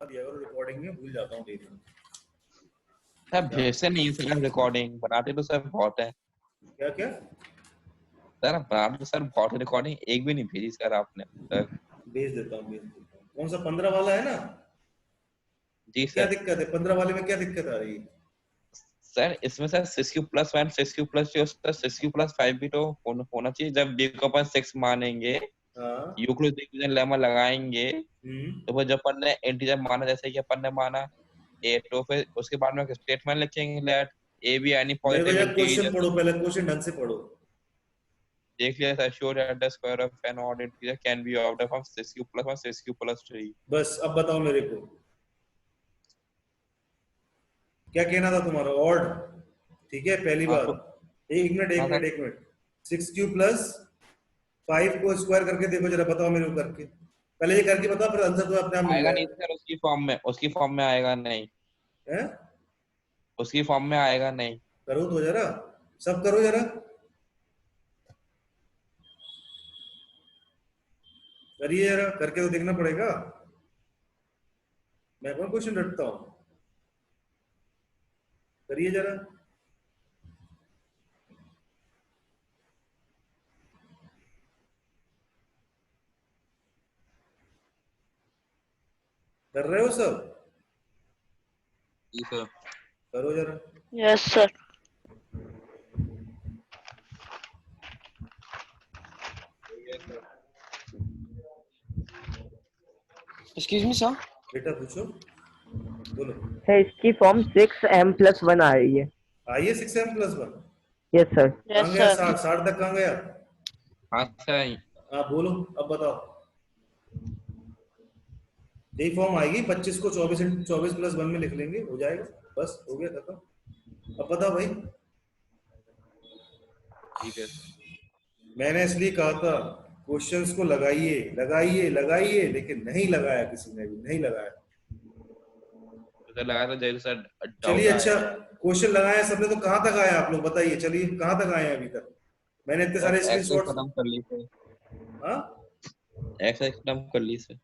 दिया करो रिकॉर्डिंग में, भूल जाता हूँ देखना। सर भेजते नहीं सर, रिकॉर्डिंग बनाते तो सर बहुत है। क्या क्या सर बनाते तो सर बहुत है, रिकॉर्डिंग एक भी नहीं भेजी सर आपने सर। भेज देता हूँ, भेज देता हूँ। कौन सा 15 वाला है ना? जी क्या सर। दिक्कत है 15 वाले में, क्या दिक्कत आ रही है? सर इसमें sir 6Q+1 6Q+2 sir 6Q+5 भी तो होना चाहिए। जब b को अपन 6 मानेंगे, हाँ। यूक्लिड डिवीजन लेमा लगाएंगे, हम्म। तो फिर जब अपन ने इंटीजर माना जैसे कि अपन ने माना ए, तो फिर उसके बाद में स्टेटमेंट लिखेंगे लेट ए बी एनी मेरे को पॉजिटिव यार क्वेश्चन इंटीजर। पढ़ो, पहले क्वेश्चन ढंग से पढ़ो। देख लिया sir, sure that the square of an odd integer can be of the form 6Q+1 6Q+3। बस अब बताओ मेरे को, क्या कहना था तुम्हारा? ऑड, ठीक है पहली हाँ बात। तो एक मिनट एक हाँ मिनट सर। एक मिनट। 6Q+5 को स्क्वायर करके देखो जरा, बताओ मेरे को करके। पहले ये करके बताओ, फिर आंसर तो अपने आप मिल आएगा नहीं जाएगा। सर, उसकी फॉर्म में आएगा नहीं। है? उसकी फॉर्म में आएगा नहीं। करो तो जरा, सब करो जरा, करिए जरा, करके तो देखना पड़ेगा। मैं कौन क्वेश्चन रटता हूँ? करिए जरा। कर रहे हो सब? जी सर। करो जरा। Yes sir. Excuse me sir. बेटा पूछो, बोलो। है इसकी फॉर्म 6m+1 आ रही है। आइए 6m+1। Yes sir. कहाँ यस गया? सर। 60 तक कहाँ गया? हाँ सर। हाँ बोलो, अब बताओ। यही फॉर्म आएगी, 25 को 24+1 में लिख लेंगे, हो जाएगा। बस हो गया खत्म। अब बताओ भाई। ठीक है। मैंने इसलिए कहा था क्वेश्चंस को लगाइए लगाइए लगाइए, लेकिन नहीं लगाया, किसी ने भी नहीं लगाया। सर लगाया तो जरूर सर, डाउट चलिए अच्छा, आया। क्वेश्चन लगाया सबने, तो कहाँ तक आए आप लोग बताइए, चलिए कहाँ तक आए हैं अभी तक? मैंने इतने सर सारे एक्सरसाइज स्क्रीनशॉट्स। खत्म कर ली सर। हाँ, एक्सरसाइज खत्म कर ली सर।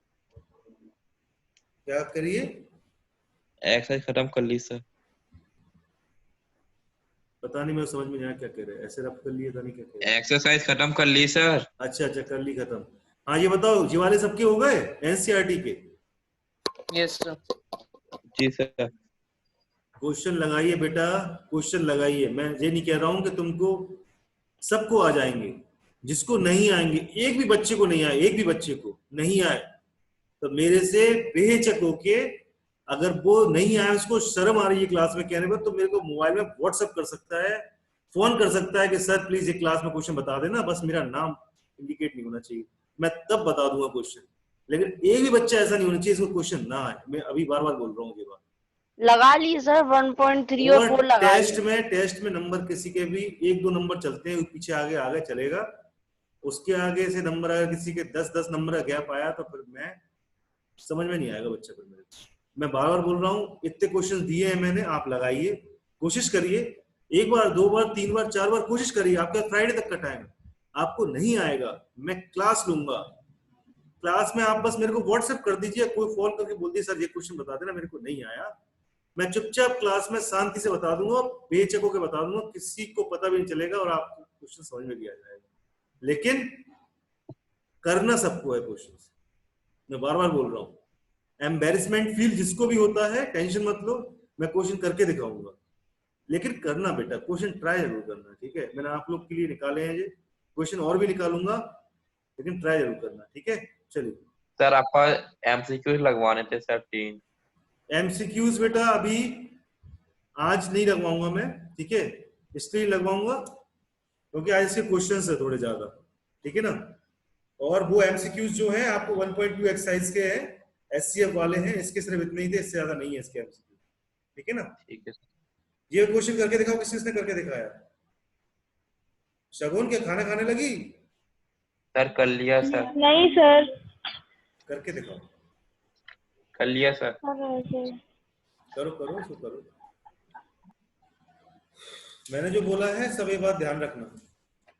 क्या करिए? एक्सरसाइज खत्म कर ली सर। पता नहीं, मैं समझ में नहीं आया क्या कह रहे हैं, ऐसे रब कर लिए था, नहीं क्या कह रहे हैं। एक्सरसाइज खत्म कर ली सर। अच्छा अच्छा, कर ली खत्म। हाँ ये बताओ, ये वाले सबके हो गए एनसीईआरटी के? Yes sir. जी सर। क्वेश्चन लगाइए बेटा, क्वेश्चन लगाइए। मैं ये नहीं कह रहा हूं कि तुमको सबको आ जाएंगे, जिसको नहीं आएंगे, एक भी बच्चे को नहीं आए, एक भी बच्चे को नहीं आए, तो मेरे से बेहिचक होके, अगर वो नहीं आया, उसको शर्म आ रही है क्लास में कहने पर, तो मेरे को मोबाइल में व्हाट्सएप कर सकता है, फोन कर सकता है कि सर प्लीज ये क्लास में क्वेश्चन बता देना, बस मेरा नाम इंडिकेट नहीं होना चाहिए, मैं तब बता दूंगा क्वेश्चन। लेकिन एक भी बच्चा ऐसा नहीं होना चाहिए इसको क्वेश्चन ना आए। मैं अभी बार बार बोल रहा हूँ ये बात। लगा ली सर 1.3 और और 4 लगा ली। टेस्ट में नंबर किसी के भी एक दो नंबर चलते हैं, पीछे आगे आगे चलेगा। उसके आगे से नंबर अगर किसी के 10-10 नंबर का गैप आया, तो फिर मैं समझ में नहीं आएगा बच्चे को मेरे। मैं बार बार बोल रहा हूँ, इतने क्वेश्चन दिए हैं मैंने, आप लगाइए, कोशिश करिए, एक बार दो बार तीन बार चार बार कोशिश करिए। आपका फ्राइडे तक का टाइम है। आपको नहीं आएगा, मैं क्लास लूंगा। क्लास में आप बस मेरे को व्हाट्सएप कर दीजिए, कोई फोन करके बोल दिए सर ये क्वेश्चन बता देना, मेरे को नहीं आया, मैं चुपचाप क्लास में शांति से बता दूंगा, बेचक होकर बता दूंगा, किसी को पता भी नहीं चलेगा और आपको क्वेश्चन समझ में भी आ जाएगा। लेकिन करना सबको है क्वेश्चन। मैं बार बार बोल रहा हूँ, एम्बेरसमेंट फील जिसको भी होता है, टेंशन मत लो, मैं क्वेश्चन करके दिखाऊंगा। लेकिन करना बेटा, क्वेश्चन ट्राई जरूर करना, ठीक है? मैंने आप लोग के लिए निकाले हैं ये क्वेश्चन, और भी निकालूंगा, लेकिन ट्राई जरूर करना, ठीक है? चलिए। सर आपका एमसीक्यू लगवाने थे सर 3। एमसीक्यूज बेटा अभी आज नहीं लगवाऊंगा मैं, ठीक है? इसलिए लगवाऊंगा क्योंकि आज इसके क्वेश्चंस है थोड़े ज्यादा, ठीक है ना? और वो एमसीक्यूज जो है आपको 1.2 एक्सरसाइज के हैं, एससीएफ वाले हैं, इसके सिर्फ इतने ही थे, इससे ज्यादा नहीं है इसके एमसीक्यू, ठीक है ना? ठीक है सर। ये क्वेश्चन करके दिखाओ, किसने करके दिखाया? शगुन क्या खाना खाने लगी? सर कर लिया सर। नहीं सर। करके दिखाओ। कर लिया सर। करो करो, सो करो। मैंने जो बोला है सब एक बात ध्यान रखना,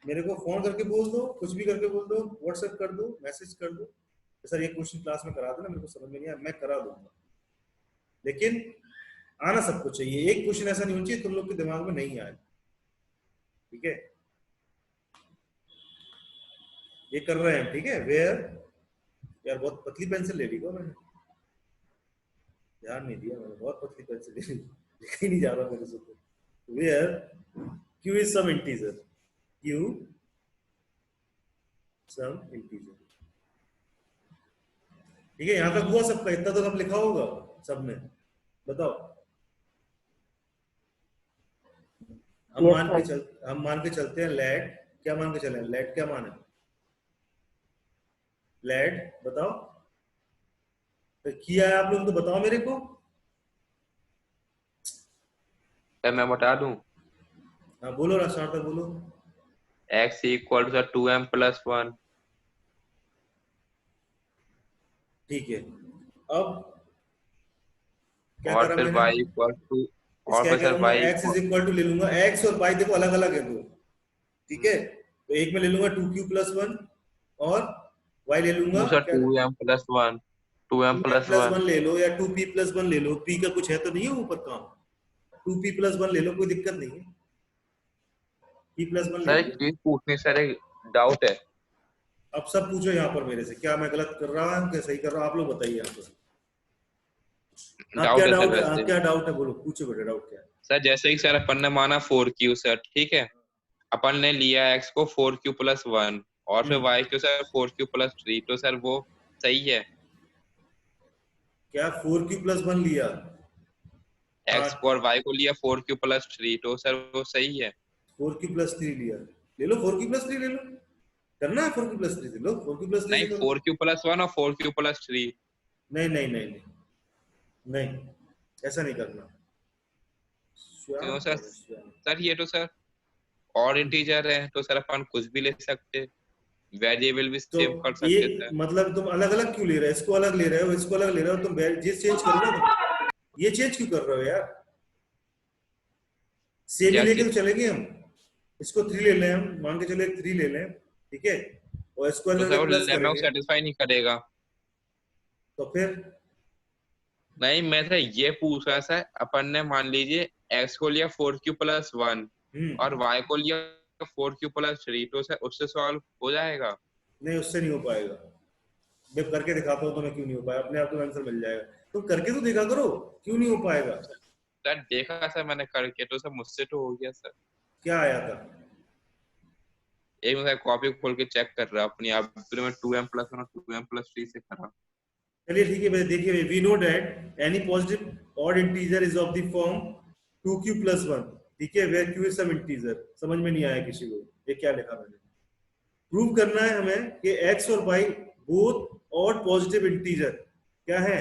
मेरे को फोन करके बोल दो, कुछ भी करके बोल दो, व्हाट्सएप कर दो, मैसेज कर दो, सर ये क्वेश्चन क्लास में करा दो ना, मेरे को समझ में नहीं आया, मैं करा दूंगा। लेकिन आना सबको चाहिए। एक क्वेश्चन ऐसा नहीं होना चाहिए तुम लोग के दिमाग में नहीं आए, ठीक है? ये कर रहे हैं, ठीक है? वेयर, यार बहुत पतली पेंसिल ले ली को मैंने, ध्यान नहीं दिया मैंने, बहुत पतली पेंसिल ले ली, लिखा ही नहीं जा रहा मेरे से। Where q is some integer, q some integer, ठीक है? यहां तक हुआ सबका? इतना तो सब लिखा होगा सब में, बताओ। हम Yes, मान के चलते हैं लेट, क्या मान के चले? लेट क्या मान है? लेट बताओ, तो किया है आप लोग तो बताओ मेरे को। सर मैं बता दूं, हाँ बोलो रास्ता तक बोलो। x equal to 2m plus 1। ठीक है, अब क्या और करा फिर मैंने? y इक्वल टू, और क्या फिर सर करूंगा? y x is equal to ले लूंगा, x और y देखो अलग अलग है दो, ठीक है? तो एक में ले लूंगा 2q प्लस 1 और y ले लूंगा सर क्या? 2m plus 1, 2m 2m plus plus 1। 1 ले लो या 2p प्लस 1 ले लो, p का कुछ है तो नहीं है ऊपर काम, 2p प्लस 1 ले लो, कोई दिक्कत नहीं है, p प्लस 1 ले सर एक लो। चीज पूछनी, सर एक डाउट है। अब सब पूछो यहाँ पर मेरे से, क्या मैं गलत कर रहा हूँ क्या सही कर रहा हूँ, आप लोग बताइए यहाँ पर। हाँ डाउट क्या है सर डाउट है? हाँ वैसे, क्या डाउट है, बोलो पूछो बेटा, डाउट क्या है? सर जैसे कि सर अपन ने माना 4q सर, ठीक है? अपन ने लिया x को 4q प्लस 1 और फिर y को सर 4q प्लस 3, तो सर वो सही है? क्या 4q प्लस 1 लिया? x को और y को लिया 4q प्लस 3, तो सर वो सही है? 4q प्लस 3 लिया, ले लो 4q प्लस 3 ले लो, करना है 4q प्लस 3 ले लो, 4q प्लस 3 नहीं, से करो। 4q प्लस 1 और 4q प्लस 3। नहीं नहीं नहीं नहीं नहीं, ऐसा नहीं करना। क्यों सर? श्याम। सर ये तो सर और इंटीजर है, तो सर अपन कुछ भी ले सकते, वेरिएबल भी तो सेव कर ये सकते थे। मतलब तुम अलग अलग क्यों ले रहे हो? इसको अलग ले रहे हो, इसको अलग ले रहे हो, तुम ये चेंज करो ना, तुम ये चेंज क्यों कर रहे हो यार? सेम ही क्या लेके चीज? तो चलेंगे हम, इसको 3 ले लें, हम मान के चलो 3 ले लें, ठीक है? और इसको तो सर अलग वो प्लस लेमन को करेंगे, सेटिस्फाई नहीं करेगा। तो फिर नहीं, मैं तो ये पूछ रहा था, अपन ने मान लीजिए x को लिया 4q प्लस 1 और y को लिया 4q प्लस 3, तो सर उससे सॉल्व हो जाएगा? नहीं, उससे नहीं हो पाएगा। मैं करके दिखाता हूँ तुम्हें क्यों नहीं हो पाएगा, अपने आप को आंसर मिल जाएगा, तुम करके तो देखा करो, क्यों नहीं हो पाएगा? सर देखा सर मैंने करके, तो सर मुझसे तो हो गया सर। क्या आया था? एक मिनट कॉपी खोल के चेक कर रहा अपनी आप, फिर मैं 2m प्लस 1 और 2m प्लस 3 से करा। चलिए ठीक है भाई, देखिए we know that any positive odd integer is of the form 2q plus 1, ठीक है? Where q is some integer. समझ में नहीं आया किसी को ये क्या लिखा मैंने? प्रूव करना है हमें कि x और y both odd positive integer क्या है,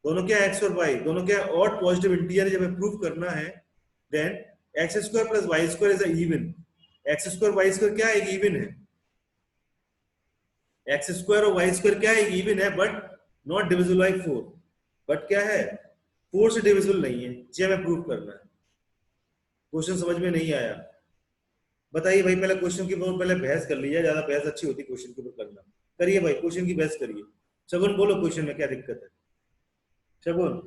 दोनों क्या x और y दोनों क्या ऑड पॉजिटिव इंटीजर, जब हमें प्रूव करना है then x square plus y square is even. x square y square क्या है? एक इवन है। x स्क्वायर और y स्क्वायर क्या है? इवन है, but not divisible by 4। But क्या है? 4 से डिविजिबल नहीं है, ये हमें प्रूव करना है। क्वेश्चन समझ में नहीं आया? बताइए भाई, पहले क्वेश्चन के ऊपर पहले बहस कर लीजिए, ज्यादा बहस अच्छी होती क्वेश्चन के ऊपर करना। करिए भाई, क्वेश्चन की बहस करिए। शगुन बोलो क्वेश्चन में क्या दिक्कत है? शगुन।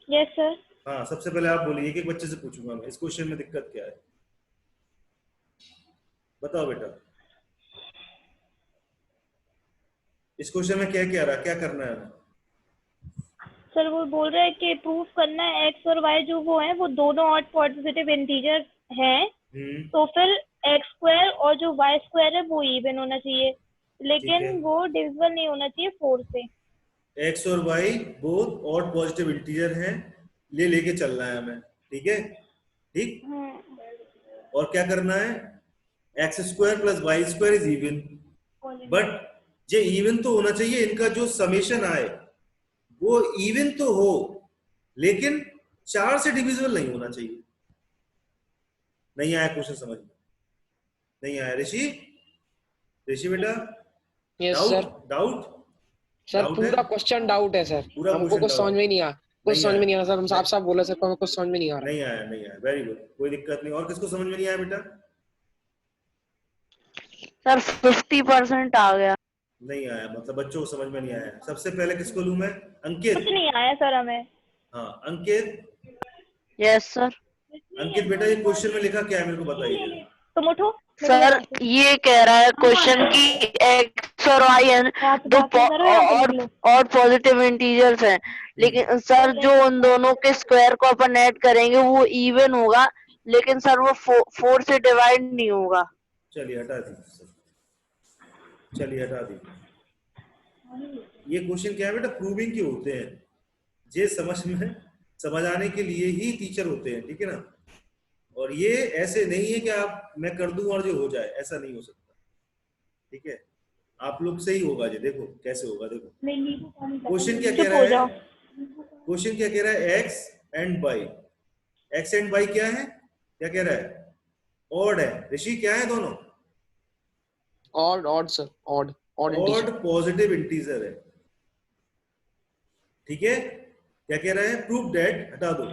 Yes sir. हाँ, सबसे पहले आप बोलिए, एक एक बच्चे से पूछूंगा मैं, इस क्वेश्चन में दिक्कत क्या है? बताओ बेटा, इस क्वेश्चन में क्या क्या रहा, क्या करना है? सर वो बोल रहे हैं कि प्रूफ करना है एक्स और वाई जो वो है वो दोनों ऑड पॉजिटिव इंटीजर हैं, तो फिर एक्स स्क्वायर और जो वाई स्क्वायर है वो इवन होना चाहिए, लेकिन वो डिविजिबल नहीं होना चाहिए 4 से। एक्स और y both odd positive integer हैं, लेके चलना है हमें, ठीक है? ठीक। और क्या करना है? X square plus y square is even, but ये इवन तो होना चाहिए, इनका जो समेशन आए वो इवन तो हो, लेकिन 4 से डिविजिबल नहीं होना चाहिए। नहीं आया क्वेश्चन समझ में? नहीं आया? ऋषि, ऋषि बेटा, yes sir. Doubt sir doubt पूरा है? क्वेश्चन डाउट है सर, पूरा हमको क्वेश्चन कुछ डाउट समझ में ही नहीं आया, कुछ नहीं समझ आया। में नहीं आ रहा सर, हम साफ साफ बोले सर, हमें कुछ समझ में नहीं आ रहा। नहीं आया, नहीं आया, वेरी गुड, कोई दिक्कत नहीं। और किसको समझ में नहीं आया बेटा? सर 50% आ गया। नहीं आया, मतलब बच्चों को समझ में नहीं आया। सबसे पहले किसको लूं मैं? अंकित। कुछ नहीं आया सर हमें। हाँ अंकित। Yes sir. अंकित बेटा ये क्वेश्चन में लिखा क्या है मेरे को बताइए। तुम उठो। सर ये कह रहा है क्वेश्चन की एक्स और वाई है दो और पॉजिटिव इंटीजर्स हैं, लेकिन सर जो उन दोनों के स्क्वायर को अपन ऐड करेंगे वो इवन होगा, लेकिन सर वो 4 से डिवाइड नहीं होगा। चलिए हटा दीजिए, चलिए हटा दीजिए। ये क्वेश्चन क्या है बेटा, प्रूविंग के होते हैं, ये समझ आने के लिए ही टीचर होते हैं, ठीक है ना। और ये ऐसे नहीं है कि आप मैं कर दूं और जो हो जाए, ऐसा नहीं हो सकता, ठीक है। आप लोग से ही होगा ये, देखो कैसे होगा, देखो क्वेश्चन क्या कह रहा है। क्वेश्चन क्या कह रहा है, x and y. X and y क्या है, क्या कह रहा है, ऑड है। ऋषि क्या है दोनों? Odd sir, odd positive integer है, ठीक है। क्या कह रहा है, प्रूव दैट, हटा दो,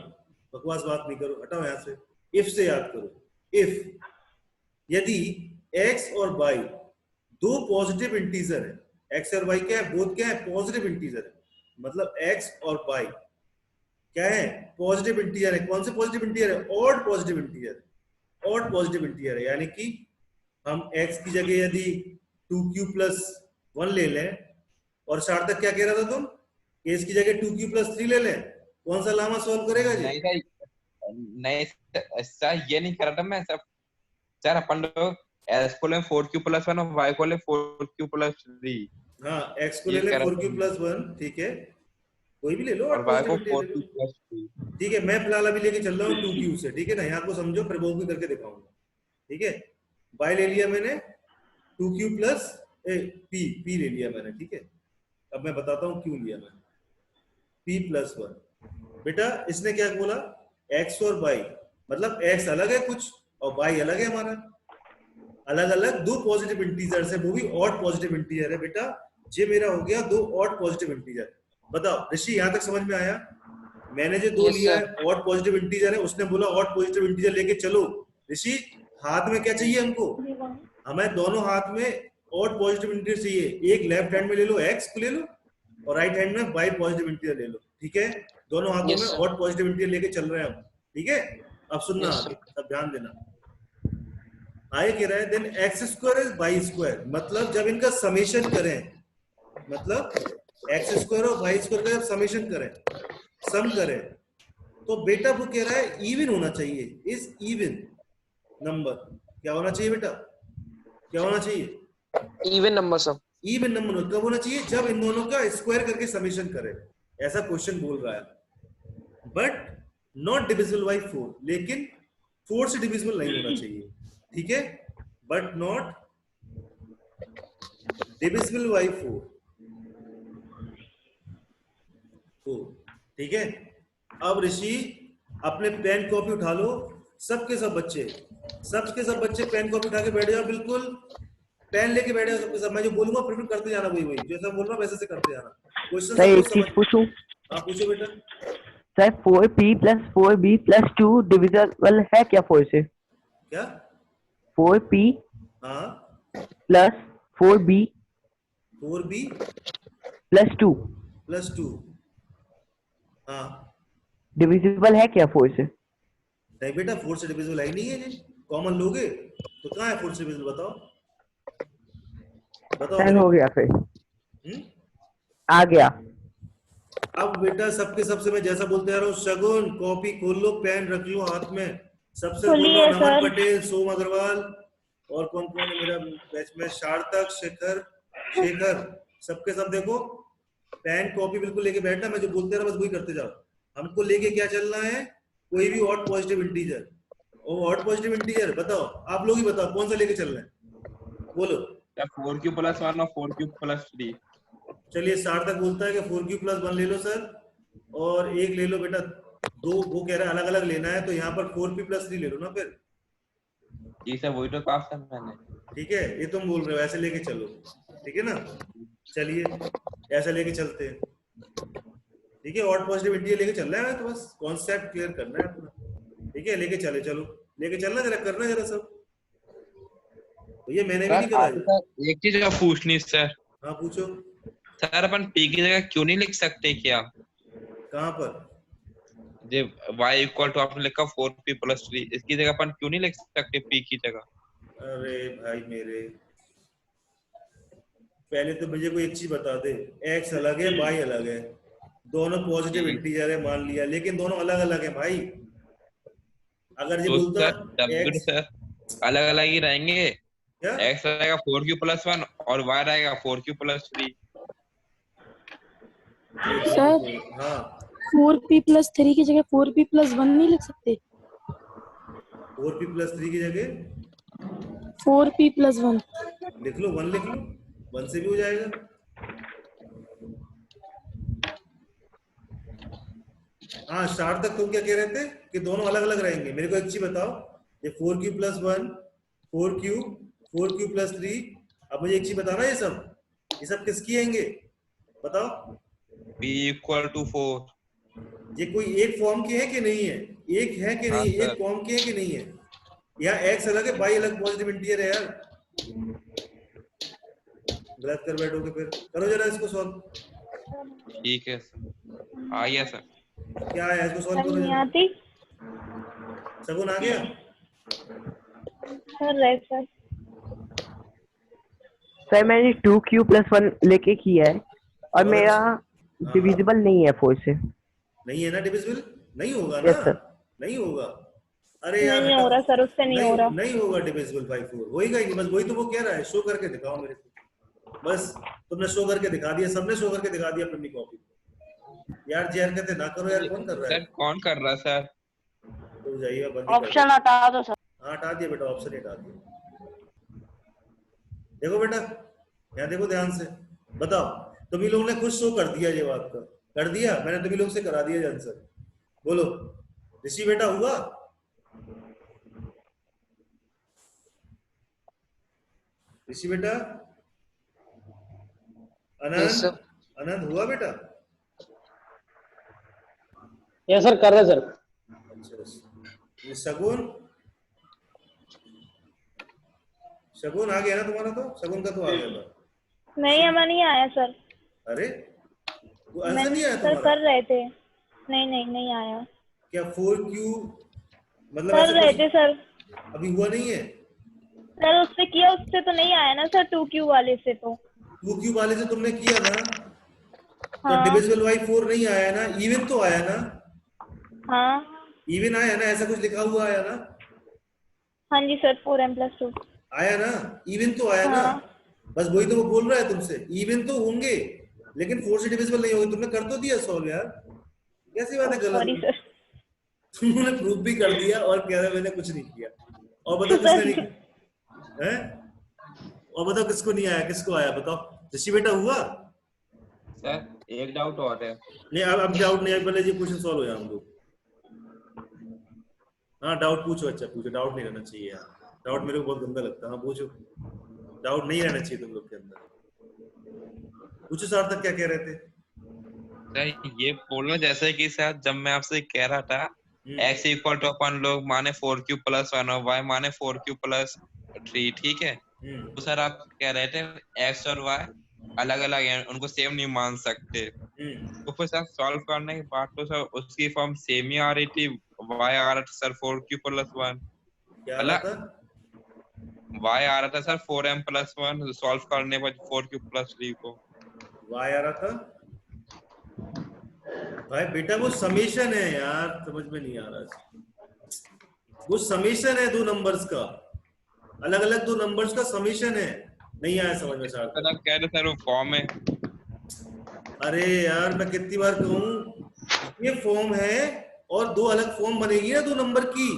बकवास बात नहीं करो, हटाओ यहां से। इफ से याद करो, इफ यदि x और y दो पॉजिटिव इंटीजर है, x और y क्या है, बोथ क्या है, पॉजिटिव इंटीजर है, मतलब x और y क्या है, पॉजिटिव इंटीजर है। कौन से पॉजिटिव इंटीजर है, odd positive integer, odd positive integer है। यानी कि हम x की जगह यदि 2q+1 ले लें, और सार्थक क्या कह रहा था तुम, केस की जगह 2q+3 ले लें, कौन सा लामा सॉल्व करेगा जी? नहीं सर ये नहीं कर रहा था मैं। सर अपन लोग x को ले 4q+1 और y को ले 4q+3। हाँ x को ले ले 4q+1, ठीक है, कोई भी ले लो, और y को 4q+3, ठीक है। मैं फिलहाल अभी लेके चल रहा हूँ 2q से, ठीक है ना, यहाँ को समझो, प्रयोग भी करके दिखाऊंगा, ठीक है। y ले लिया मैंने 2q+p ले लिया मैंने, ठीक है। अब मैं बताता हूँ क्यों लिया मैंने p+1। बेटा इसने क्या बोला, x और y, मतलब x अलग है कुछ और y अलग है हमारा, अलग अलग दो पॉजिटिव इंटीजर है, वो भी ऑड पॉजिटिव इंटीजर है। बेटा ये मेरा हो गया दो ऑड पॉजिटिव इंटीजर। बताओ ऋषि यहाँ तक समझ में आया? मैंने जो दो लिया है ऑड पॉजिटिव इंटीजर है, उसने बोला ऑड पॉजिटिव इंटीजर लेके चलो। ऋषि हाथ में क्या चाहिए हमको, हमें दोनों हाथ में ऑड पॉजिटिव इंटीजर चाहिए। एक लेफ्ट हैंड में ले लो x को ले लो, और राइट हैंड में y पॉजिटिव इंटीजर ले लो, ठीक है। दोनों हाथों में ऑड पॉजिटिव इंटीजर लेके चल रहे हैं हम, ठीक है। अब सुनना आगे, अब ध्यान देना। आगे कह रहा है देन x² इज y², मतलब जब इनका समेशन करें, मतलब x² और y² का जब समेशन करें, सम करें, तो बेटा वो कह रहा है इवन होना चाहिए, इज इवन नंबर। क्या होना चाहिए बेटा, क्या होना चाहिए, even number sir. Even number कब होना चाहिए, जब इन दोनों का स्क्वायर करके समेशन करें, ऐसा क्वेश्चन बोल रहा है। बट नॉट डिविजिबल बाय 4, लेकिन 4 से डिविजिबल नहीं होना चाहिए, ठीक है। बट नॉट डिविजिबल बाय 4, ठीक है। अब ऋषि अपने पेन कॉपी उठा लो, सबके सब बच्चे पेन कॉपी उठा के बैठ जाओ, बिल्कुल पेन लेके बैठ जाओ सबके सब। मैं जो बोलूंगा फिर करते जाना, वही जैसा बोल रहा हूं वैसे से करते जाना। क्वेश्चन सर एक चीज पूछूं? हाँ पूछो बेटा। सर 4p+4b+2 डिविजिबल है क्या 4 से? क्या 4p हाँ प्लस 4b 4b + 2 हाँ डिविजिबल है क्या 4 से? नहीं बेटा 4 से डिविजिबल है ही नहीं है जी, कॉमन लोगे तो कहाँ है 4 से डिविजिबल, बताओ हो गया फिर आ गया। अब बेटा सबके सबसे मैं जैसा बोलते आ रहा हूँ, शगुन कॉपी खोल लो, पेन रख लो हाथ में, सबसे बोल लो नमन पटेल, सोम अग्रवाल, और कौन कौन है मेरा बैच में, सार्थक, शेखर, सबके सब देखो पेन कॉपी बिल्कुल लेके बैठना। मैं जो बोलते रहा बस वही करते जाओ। हमको लेके क्या चलना है, कोई भी ऑड पॉजिटिव इंटीजर, और ऑड पॉजिटिव इंटीजर बताओ, आप लोग ही बताओ कौन सा लेके चलना है, बोलो। 4q+1 और 4q+3। चलिए सार्थक बोलता है कि 4q+1 ले लो सर, और एक ले लो बेटा, दो वो कह रहा है अलग अलग लेना है, तो यहाँ पर 4p+3 ले लो ना फिर, ये सब वही तो कहा था मैंने, ठीक है। ये तुम बोल रहे हो ऐसे लेके चलो, ठीक है ना। चलिए ऐसा लेके चलते हैं, ठीक है। ऑड पॉजिटिव इंटीजर लेके चल रहा है, तो बस कॉन्सेप्ट क्लियर करना है अपना, ठीक है। लेके चलो लेके चलना, जरा करना जरा सब, तो ये मैंने भी नहीं करा। एक चीज और पूछनी सर, हाँ पूछो। सर अपन p की जगह क्यों नहीं लिख सकते क्या? कहाँ पर? जो y इक्वल टू आपने लिखा 4p + 3, इसकी जगह अपन क्यों नहीं लिख सकते p की जगह? अरे भाई मेरे, पहले तो मुझे कोई एक चीज बता दे, x अलग है y अलग है, दोनों पॉजिटिव इंटीजर है मान लिया, लेकिन दोनों अलग अलग है भाई। अगर ये तो बोलता सर तब भी तो x सर अलग अलग ही रहेंगे। क्या, x रहेगा 4q + 1 और y रहेगा 4q + 3। सर हाँ 4p + 3 की जगह 4p + 1 नहीं लिख सकते? 4p + 3 की जगह 4p + 1 लिख लो, 1 लिख लो, 1 से भी हो जाएगा। हाँ स्टार्ट तक तुम क्या कह रहे थे कि दोनों अलग अलग रहेंगे। मेरे को एक चीज बताओ, ये 4q + 1 4q 4q + 3, अब मुझे एक चीज बताना, ये सब किसकी आएंगे बताओ? p = 4। ये कोई एक फॉर्म के है कि नहीं है? एक है कि हाँ नहीं, सर। एक फॉर्म के है कि नहीं है? यहाँ x अलग है y अलग पॉजिटिव इंटीजर है यार। गलत कर बैठोगे फिर, करो जरा इसको सॉल्व। ठीक है सर, आ गया सर। क्या है इसको सॉल्व करो नहीं जरा। आती शगुन आ गया? सर। Right sir. सर मैंने 2q + 1 लेके किया है और बहुत मेरा अच्छा। हाँ, डिविजिबल नहीं है 4 से। नहीं है ना डिविजिबल? नहीं होगा ना, यस सर। नहीं होगा। अरे यार नहीं हो रहा सर, उससे नहीं हो रहा। नहीं होगा डिविजिबल बाय 4, होएगा ही नहीं। बस वही तो वो कह रहा है, शो करके दिखाओ मेरे को। बस तुमने शो करके दिखा दिया, सबने शो करके दिखा दिया अपनी कॉपी। यार जी हरकतें ना करो यार, कौन कर रहा है? सर कौन कर रहा है सर? तो जाइए बंद ही कर ऑप्शन दो। हटा दो सर। हाँ हटा दिया बेटा, ऑप्शन हटा दिया। देखो बेटा, यहाँ देखो ध्यान से, बताओ तुम लोगों ने खुद शो कर दिया ये बात का, कर दिया मैंने, तुम लोग से करा दिया आंसर। बोलो ऋषि बेटा हुआ? ऋषि बेटा, यस अनंत, सर। अनंत हुआ बेटा? यस सर, कर रहे सर। अच्छा ये शगुन, शगुन आ गया ना तुम्हारा? तो शगुन का तो आ गया था। नहीं हमें नहीं आया सर। अरे वो आंसर नहीं आया सर तुम्हारा? कर रहे थे। नहीं आया। क्या 4q मतलब कर ऐसा रहे कुछ हाँ। थे सर। अभी हुआ नहीं है? सर उससे किया, उससे तो नहीं आया ना सर, 2q वाले से तो। 2q वाले से तुमने किया ना, तो हाँ डिविजिबल बाय 4 नहीं आया ना, इवन तो आया ना, हाँ इवन आया ना, ऐसा कुछ लिखा हुआ आया ना? हाँ जी सर, 4m + 2 आया ना, इवन तो आया ना। हाँ। बस वही तो वो बोल रहा है तुमसे, इवन तो होंगे लेकिन 4 से डिविजिबल नहीं होंगे। तुमने कर तो दिया सॉल्व यार, कैसी बात है सॉरी गलत? सर। तुमने प्रूफ भी कर दिया और कह रहे मैंने कुछ नहीं किया। और बताओ किसने नहीं किया है? और बताओ किसको नहीं आया, किसको आया बताओ? ऋषि बेटा हुआ? सर एक डाउट और है। नहीं अब डाउट नहीं है, पहले ये क्वेश्चन सॉल्व हो जाए हम लोग। हाँ डाउट पूछो, अच्छा पूछो, डाउट नहीं रहना चाहिए यार, डाउट मेरे को बहुत गंदा लगता है। हाँ पूछो, डाउट नहीं रहना चाहिए तुम लोग के अंदर। पूछो सार्थक क्या कह रहे थे? सर ये बोलना जैसे कि सर जब मैं आपसे कह रहा था x इक्वल टू अपन लोग माने 4q + 1 और y माने 4q + 3, ठीक है? तो सर आप कह रहे थे x और y अलग अलग हैं, उनको सेम नहीं मान सकते। तो फिर सर सॉल्व करने के बाद तो सर उसकी फॉर्म सेम ही आ रही थी, y आ रहा था सर 4q + 1, क्या आ रहा था? y आ रहा था सर 4m + 1 सॉल्व करने पर 4q + 3 को। y आ रहा था भाई बेटा, वो समेशन है यार, समझ में नहीं आ रहा। वो समेशन है दो नंबर्स का, अलग अलग दो नंबर्स का समेशन है। नहीं आया समझ में सार्थक? सर आप कह रहे सर वो फॉर्म है। अरे यार मैं कितनी बार कहूं, ये फॉर्म है और दो अलग फॉर्म बनेगी ना दो नंबर की।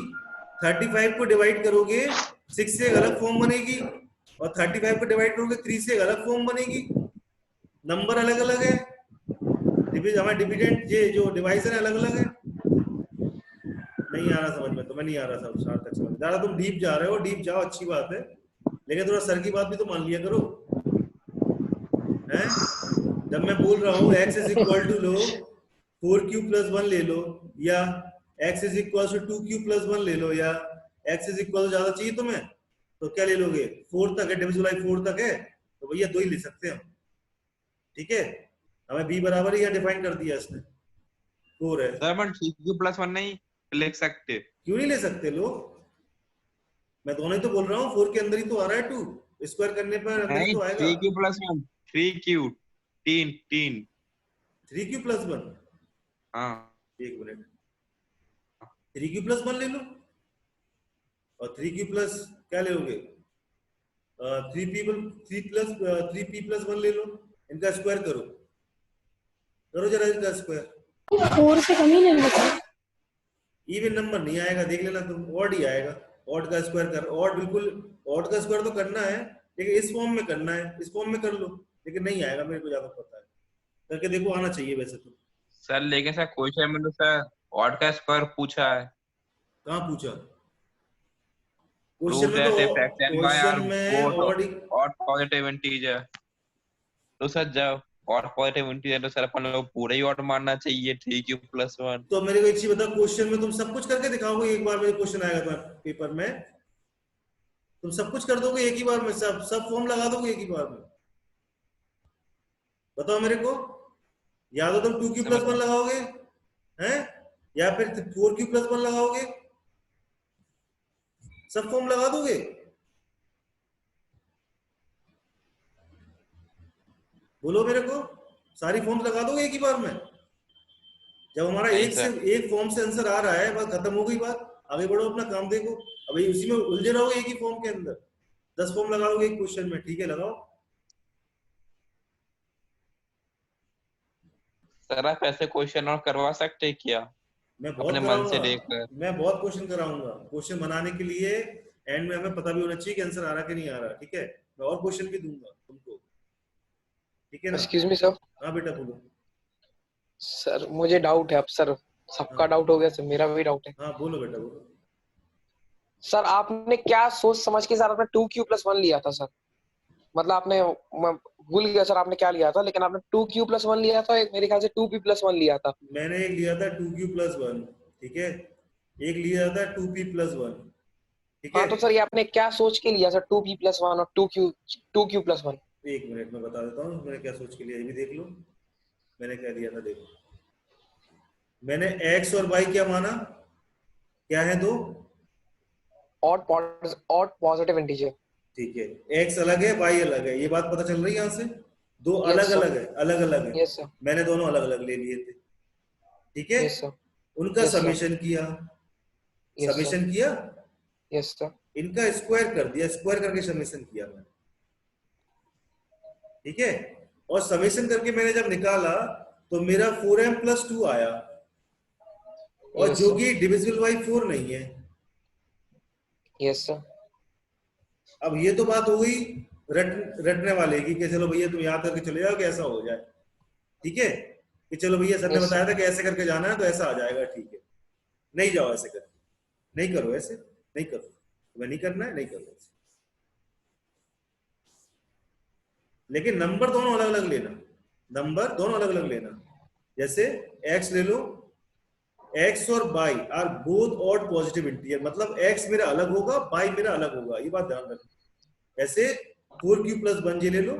35 को डिवाइड करोगे 6 से एक अलग फॉर्म बनेगी, और 35 को डिवाइड करोगे 3 से एक अलग फॉर्म बनेगी। नंबर अलग अलग है, हमारे डिविडेंड ये जो डिवाइजर है अलग अलग है। नहीं आ रहा समझ में, तुम्हें नहीं आ रहा सब सार्थक समझ। ज्यादा तुम डीप जा रहे हो, डीप जाओ अच्छी बात है, लेकिन थोड़ा सर की बात भी तो मान लिया करो हैं? जब मैं बोल रहा हूँ x = लो 4q + 1 ले लो, या x = 2q + 1 ले लो, या x ज्यादा चाहिए तुम्हें तो क्या ले लोगे? 4 तक है, डिविजिबल बाय 4 तक है तो भैया दो ही ले सकते हैं। ठीक है, हमें b बराबर ही डिफाइन कर दिया इसने, 4 है। सर अपन 3q+1 नहीं लिख सकते? क्यों नहीं ले सकते लोग, मैं दोनों ही तो बोल रहा हूँ, 4 के अंदर ही तो आ रहा है 2, स्क्वायर करने पर अंदर ही नहीं, तो आएगा। 3q+1, 3q, 3 3q+1, हाँ। एक मिनट, 3q+1 ले लो, और 3q प्लस क्या लोगे, 3p+1 ले लो, इनका स्क्वायर करो जरा इनका स्क्वायर। 4 से कम ही ले लो सर। इवन नंबर नहीं आएगा, देख लेना तुम, ऑड ही आएगा। ऑड का स्क्वायर कर, ऑड बिल्कुल, ऑड का स्क्वायर तो करना है, लेकिन इस फॉर्म में करना है, इस फॉर्म में कर लो, लेकिन नहीं आएगा, मेरे को ज्यादा पता है, करके देखो, आना चाहिए वैसे तो। सर लेकिन सर क्वेश्चन में तो सर ऑड का स्क्वायर पूछा है। कहाँ पूछा? प्रूव क्वेश्चन में दैट तो, if x and y question are में both odd positive integer, तो सर जब ऑड पॉजिटिव इंटीजर तो सर अपन लोग पूरा ही ऑड मानना चाहिए 3q+1। तो मेरे को एक चीज बताओ, क्वेश्चन में तुम सब कुछ करके दिखाओगे एक बार, मेरे क्वेश्चन आएगा तुम्हारे पेपर में, तुम सब कुछ कर दोगे एक ही बार में, सब फॉर्म लगा दोगे एक ही बार में? बताओ मेरे को, या तो तुम 2q+1 लगाओगे हैं, या फिर 4q+1 लगाओगे, सब फॉर्म लगा दोगे? बोलो मेरे को, सारी फॉर्म्स लगा दोगे एक ही बार में? जब हमारा एक फॉर्म से आंसर आ रहा है, बात खत्म हो गई, बात आगे बढ़ो, अपना काम देखो। अभी उसी में उलझे रहोगे एक ही फॉर्म के अंदर, 10 फॉर्म लगाओगे एक क्वेश्चन में, ठीक है लगाओ। सर आप ऐसे क्वेश्चन और करवा सकते क्या मैं बहुत अपने मन से देखकर? मैं बहुत क्वेश्चन कराऊंगा, क्वेश्चन बनाने के लिए एंड में हमें पता भी होना चाहिए कि आंसर आ रहा कि नहीं आ रहा, ठीक है? मैं और क्वेश्चन भी दूंगा तुमको, ठीक है ना? Excuse me sir. हाँ बेटा बोलो। सर मुझे डाउट है, अब सर सबका डाउट हो गया सर, मेरा भी डाउट है। हाँ बोलो बेटा बोलो। सर आपने क्या सोच समझ के सर आपने 2q+1 लिया था सर? मतलब आपने, मैं भूल गया सर आपने क्या लिया था, लेकिन आपने 2q+1 लिया था, एक मेरे ख्याल से 2p+1 लिया था। मैंने एक लिया था 2q+1, ठीक है, एक लिया था 2p+1, ठीक है। हाँ तो सर ये आपने क्या सोच के लिया सर 2p+1 और 2q+1? एक मिनट में बता देता हूँ मैंने क्या सोच के लिया, ये भी देख लो मैंने क्या दिया था। देखो मैंने x और y क्या माना, क्या है दो ऑड पॉजिटिव इंटीजर, ठीक है, x अलग है y अलग है, ये बात पता चल रही है यहाँ से, दो Yes, अलग sir. अलग है, अलग अलग है। यस सर, मैंने दोनों अलग अलग ले लिए थे, ठीक है। यस सर, उनका Yes, sir. समेशन किया, यस सर, समेशन किया, यस सर, इनका स्क्वायर कर दिया, स्क्वायर करके समेशन किया मैंने, ठीक है। और समेशन करके मैंने जब निकाला तो मेरा 4m+2 आया, और Yes, जो sir. कि डिविजिबल बाई 4 नहीं है। यस सर, अब ये तो बात हो गई रटने वाले की, कि चलो भैया तुम याद करके चले जाओ कि ऐसा हो जाए, ठीक है, कि चलो भैया सर ने Yes, बताया था कि ऐसे करके जाना है तो ऐसा आ जाएगा, ठीक है, नहीं जाओ ऐसे करके, नहीं करो ऐसे, नहीं करो, तुम्हें नहीं करना है, नहीं करो ऐसे। लेकिन नंबर दोनों अलग अलग लेना, नंबर दोनों अलग अलग लेना। जैसे x ले लो, x और y are both odd positive integer, मतलब x मेरा अलग होगा, y मेरा अलग होगा, ये बात ध्यान रखना। ऐसे 4q+1 जे ले लो,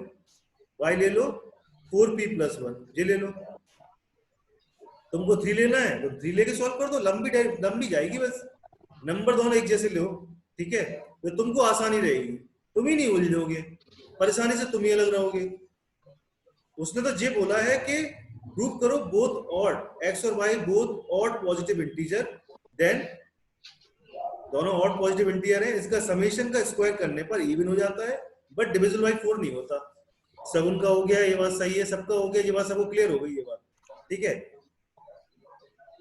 y ले लो, 4p+1 जे ले लो। तुमको 3 लेना है तो 3 लेके सॉल्व कर दो, लंबी जाएगी बस, नंबर दोनों एक जैसे लो, ठीक है, तो तुमको आसानी रहेगी, तुम ही नहीं उलझोगे, परेशानी से तुम ही अलग रहोगे। उसने तो ये बोला है कि प्रूव करो बोथ ऑड, x और y both odd positive integer, then दोनों ऑड पॉजिटिव इंटीजर है, इसका समेशन का स्क्वायर करने पर इवन हो जाता है, बट डिविजिबल बाई 4 नहीं होता। सब उनका हो गया, ये बात सही है, सबका हो गया, ये बात सबको क्लियर हो गई, ये बात ठीक है।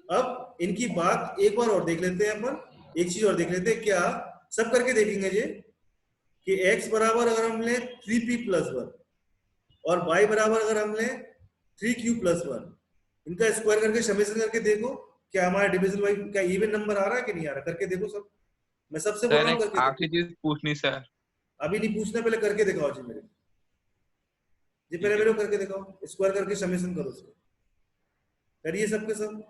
अब इनकी बात एक बार और देख लेते हैं अपन, एक चीज और देख लेते हैं, क्या सब करके देखेंगे ये कि x बराबर अगर हम लें 3p+1 और y बराबर अगर हम लें 3q+1, इनका स्क्वायर करके समेशन करके देखो क्या हमारा डिविजिबल बाई क्या इवन नंबर आ रहा है कि नहीं आ रहा, करके देखो सब। मैं सबसे बोल रहा हूँ करके आखिरी चीज पूछनी सर, अभी नहीं पूछना, पहले करके दिखाओ जी मेरे जी, पहले मेरे को करके दिखाओ, स्क्वायर करके समेशन करो उसको, करिए सबके सब,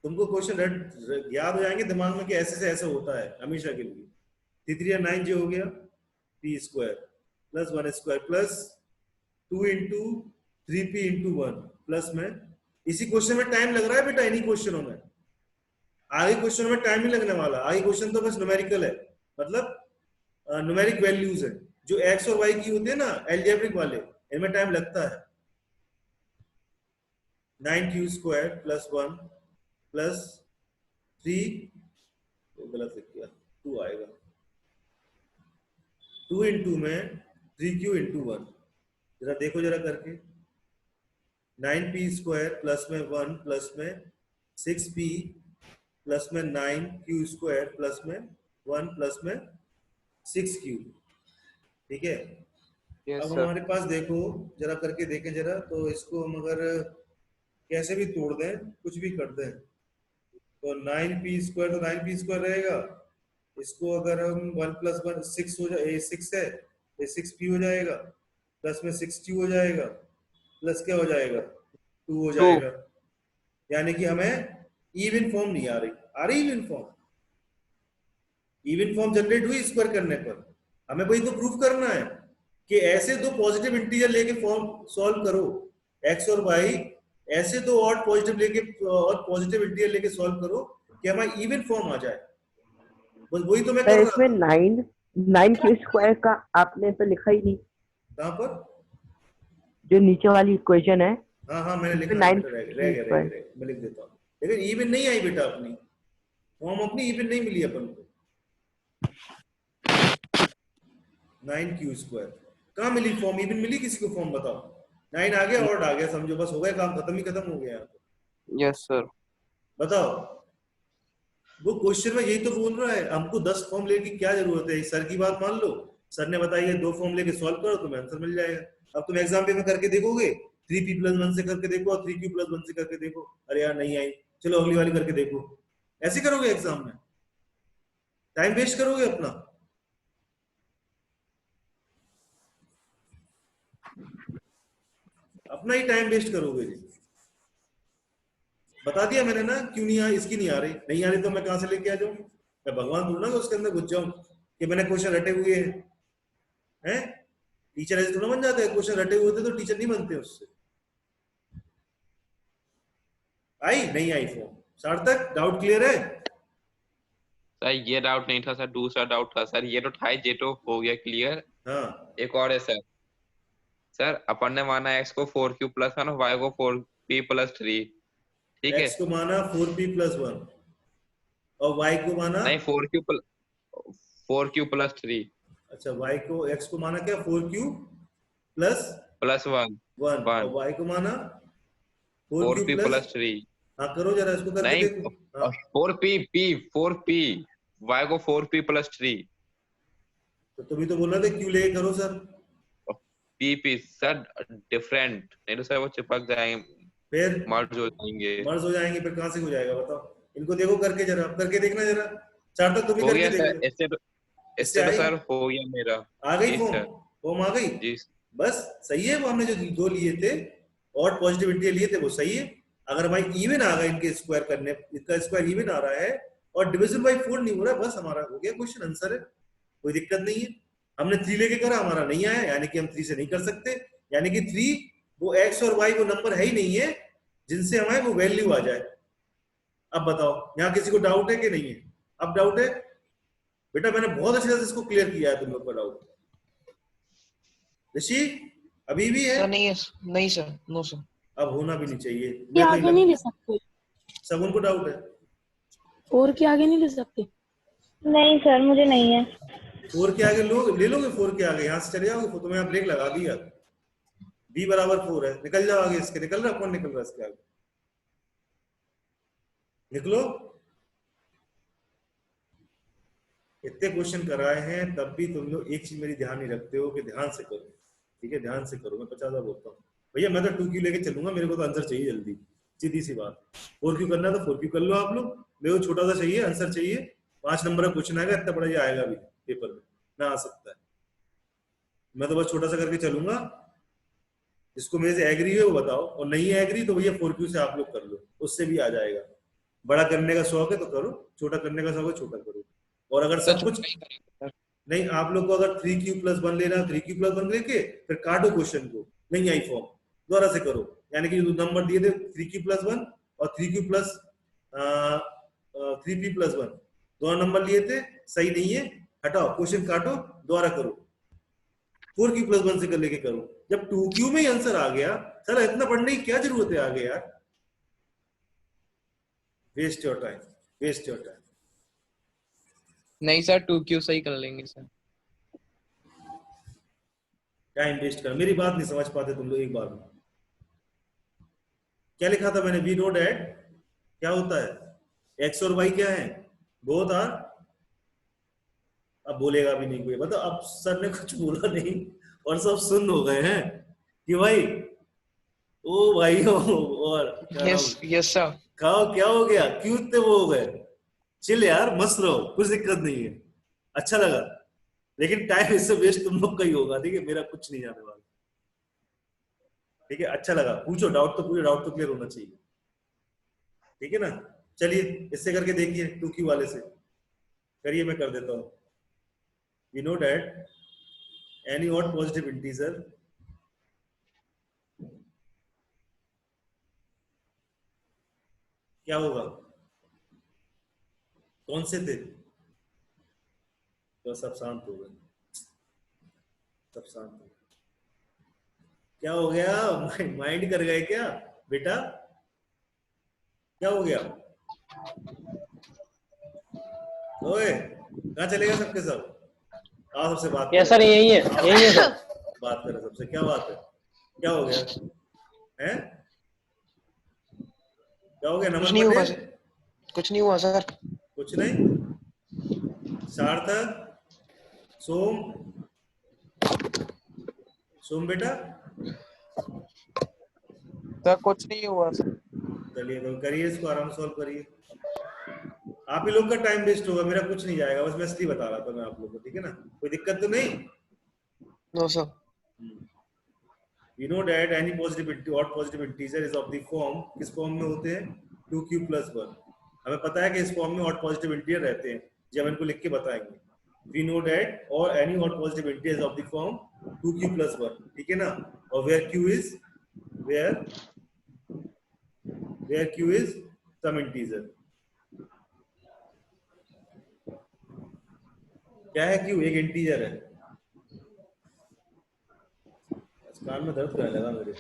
तुमको क्वेश्चन याद हो जाएंगे दिमाग में कि ऐसे से ऐसे होता है हमेशा के लिए। 3 3 9 जो हो गया p² + 1² + 2 into 3p into 1 plus में, इसी क्वेश्चन में टाइम लग रहा है बेटा, इन्हीं क्वेश्चनों में। आगे क्वेश्चन में टाइम नहीं लगने वाला, आगे क्वेश्चन तो बस न्यूमेरिकल है, मतलब न्यूमेरिक वैल्यूज है। जो एक्स और वाई की होते हैं ना एल्जेब्रिक वाले, इनमें टाइम लगता है। 9q² प्लस 1 प्लस 3, तो गलत लिख दिया, 2 आएगा, 2 इंटू में 3q इंटू 1, जरा देखो जरा करके। 9p² प्लस में 1 प्लस में 6p प्लस में 9q² प्लस में 1 प्लस में 6q, ठीक है। Yes, अब sir. हमारे पास देखो जरा करके देखें जरा, तो इसको हम अगर कैसे भी तोड़ दें, कुछ भी कर दें, तो 9p² तो 9p² रहेगा। इसको अगर हम 1 प्लस 1 6 हो जाए, 6 है, ये 6p हो जाएगा, प्लस में 6q हो जाएगा, प्लस क्या हो जाएगा, 2 हो जाएगा। यानी कि हमें इवन फॉर्म नहीं आ रही even form. Even form generate हुई स्क्वायर करने पर। हमें वही तो प्रूफ करना है कि ऐसे दो पॉजिटिव इंटीजर लेके फॉर्म सॉल्व करो, एक्स और वाई, ऐसे दो ऑड पॉजिटिव लेके और पॉजिटिव इंटीजर लेके सॉल्व करो कि हमारा इवन फॉर्म आ जाए। बस वही तो मैं कर रहा इसमें था। 9q² का आपने तो लिखा ही नहीं। कहाँ पर? जो नीचे वाली इक्वेशन है, हाँ मैंने लिखा, रह गया, मैं लिख देता हूँ। लेकिन इवन नहीं आई बेटा, अपनी फॉर्म अपनी इवन नहीं मिली अपन को। 9q² कहाँ मिली फॉर्म? इवन मिली किसी को फॉर्म? बताओ। 9 आ गया, ऑड आ गया, समझो बस हो गया काम, खत्म हो गया। Yes, sir. बताओ, वो क्वेश्चन में यही तो बोल रहा है, हमको 10 फॉर्म लेने की क्या जरूरत है? सर की बात मान लो, सर ने बताइए 2 फॉर्म लेके सॉल्व करो, तुम्हें आंसर मिल जाएगा। अब तुम एग्जाम पे में करके देखोगे, 3p + 1 से करके देखो और 3q + 1 से करके देखो, अरे यार नहीं आई, चलो अगली वाली करके देखो। ऐसे करोगे एग्जाम में? टाइम वेस्ट करोगे अपना। अपना ही टाइम वेस्ट करोगे जी। बता दिया मैंने ना क्यों नहीं आ, इसकी नहीं आ रही तो मैं कहां से लेके आ जाऊं? मैं भगवान थोड़ा ना उसके अंदर घुस जाऊं कि मैंने क्वेश्चन रटे हुए हैं। टीचर ऐसे थोड़ा बन जाते हैं, क्वेश्चन रटे हुए थे तो टीचर नहीं बनते उससे। आई नहीं आई फॉर्म? सार्थक डाउट क्लियर है? सर ये डाउट नहीं था सर, दूसरा डाउट था सर। ये तो था, ये तो हो गया क्लियर। हाँ, एक और है सर। सर अपन ने माना x को 4q + 1 और y को 4p + 3, ठीक है। x को माना 4p + 1 और y को माना नहीं 4q + 3। अच्छा, y को, x को माना क्या? 4q + 1 और y को माना 4p + 3। हाँ करो जरा इसको करके नहीं देखो। हाँ। 4p y को 4p + 3। तो तुम ही तो बोल रहे थे क्यों लेके करो सर। p सर डिफरेंट, नहीं तो सर वो चिपक जाएंगे, फिर मर्ज हो जाएंगे। फिर कहां से हो जाएगा बताओ? इनको देखो करके, जरा करके देखना जरा। चार तक तो भी हो करके गया सर, देखो। इससे तो सर हो गया मेरा। आ गई जी सर। फॉर्म आ गई जी बस सही है। वो हमने जो 2 लिए थे और पॉजिटिविटी लिए थे वो सही है। अगर भाई इवन आ गए इनके स्क्वायर करने, इसका स्क्वायर इवन आ रहा है और डिविजन बाय 4 नहीं हो रहा, बस हमारा हो गया क्वेश्चन आंसर है, कोई दिक्कत नहीं है। हमने 3 लेके करा, हमारा नहीं आया, यानी कि हम 3 से नहीं कर सकते। यानी कि 3 वो x और y वो नंबर है ही नहीं है जिनसे हमारे वो वैल्यू आ जाए। अब बताओ यहाँ किसी को डाउट है कि नहीं है? अब डाउट है बेटा? मैंने बहुत अच्छे से इसको क्लियर किया है, तुम लोग का डाउट। ऋषि अभी भी है? सर नहीं सर, नो सर। अब होना भी नहीं चाहिए। ये आगे नहीं ले सकते? सब उनको डाउट है। 4 के आगे नहीं ले सकते? नहीं सर, मुझे नहीं है। 4 के आगे ले लोगे? 4 के आगे यहाँ से चले जाओगे, तो तुम्हें ब्रेक लगा दिया। b = 4 है, निकल जाओ आगे इसके। निकल रहा? कौन निकल रहा इसके आगे? निकलो। इतने क्वेश्चन कराए हैं तब भी तुम लोग एक चीज मेरी ध्यान नहीं रखते हो कि ध्यान से करो, ठीक है? ध्यान से करो। मैं 50 बार बोलता हूँ भैया, मैं तो 2q लेके चलूंगा, मेरे को तो आंसर चाहिए जल्दी, सीधी सी बात। 4q करना है तो 4q कर लो आप लोग, मेरे को छोटा सा चाहिए, आंसर चाहिए। 5 नंबर का क्वेश्चन आएगा, इतना बड़ा ये आएगा भी पेपर में ना, आ सकता है। मैं तो बस छोटा सा करके चलूंगा। जिसको मेरे से एग्री है वो बताओ, और नहीं एग्री तो भैया 4q से आप लोग कर लो, उससे भी आ जाएगा। बड़ा करने का शौक है तो करो, छोटा करने का शौक है छोटा करो। और अगर सब कुछ नहीं, आप लोग को अगर 3q + 1 लेना, 3q + 1 लेके फिर काटो क्वेश्चन को, नहीं आई फॉर्म, दोबारा से करो। यानी कि जो नंबर दिए थे 3q+1 और 3q+ 3p+1 दोनों नंबर लिए थे, सही नहीं है, हटाओ, क्वेश्चन काटो, दोबारा करो, 4q+1 से लेके करो। जब 2q में ही आंसर आ गया, सर इतना पढ़ने की क्या जरूरत है आगे यार, waste your time, waste your time. नहीं सर 2Q सही कर लेंगे सर। टाइम वेस्ट कर, मेरी बात नहीं समझ पाते तुम लोग एक बार में। क्या लिखा था मैंने, वी नो डैट क्या होता है, एक्स और वाई क्या है, बोथ आर, अब बोलेगा भी नहीं कोई, मतलब अब सर ने कुछ बोला नहीं और सब सुन हो गए हैं कि भाई ओ भाई और यस सर। खाओ, क्या हो गया, क्यों इतने वो हो गए, चिल यार, मस्त रहो, कुछ दिक्कत नहीं है, अच्छा लगा, लेकिन टाइम इससे वेस्ट तुम लोग का ही होगा, ठीक है, मेरा कुछ नहीं जाने वाला, ठीक है, अच्छा लगा, पूछो डाउट तो पूरे, डाउट तो क्लियर होना चाहिए, ठीक है ना। चलिए इससे करके देखिए 2q वाले से करिए, मैं कर देता हूँ। We know that any odd positive integer क्या होगा, कौन से थे, तो सब शांत हो गए, सब शांत हो गए, क्या हो गया, माइंड कर गए क्या बेटा, क्या हो गया, ओए कहाँ चलेगा सबके सब, आओ सबसे बात यस सर, यही है सर। बात करें सबसे, क्या बात है, क्या हो गया है, क्या हो गया, कुछ नमन नहीं हुआ पटेल, सर, कुछ नहीं हुआ सर, कुछ नहीं, सार्थक, सोम बेटा, सर कुछ नहीं हुआ सर। चलिए तो करिए इसको, आराम से सॉल्व करिए, आप ही लोग का टाइम वेस्ट होगा, मेरा कुछ नहीं जाएगा, बस मैं इसलिए बता रहा था मैं आप लोगों को, ठीक है ना, कोई दिक्कत तो नहीं। No sir. We know that any positive odd positive integer is of the form, किस फॉर्म में होते हैं, 2q+1, हमें पता है कि इस फॉर्म में odd positive integer रहते हैं, जब इनको लिख के बताएंगे। We know that or any odd positive integer is of the form 2q+1, ठीक है ना, और where q is some integer, क्या है q, एक इंटीजर है, कान में दर्द करने लगा मेरे,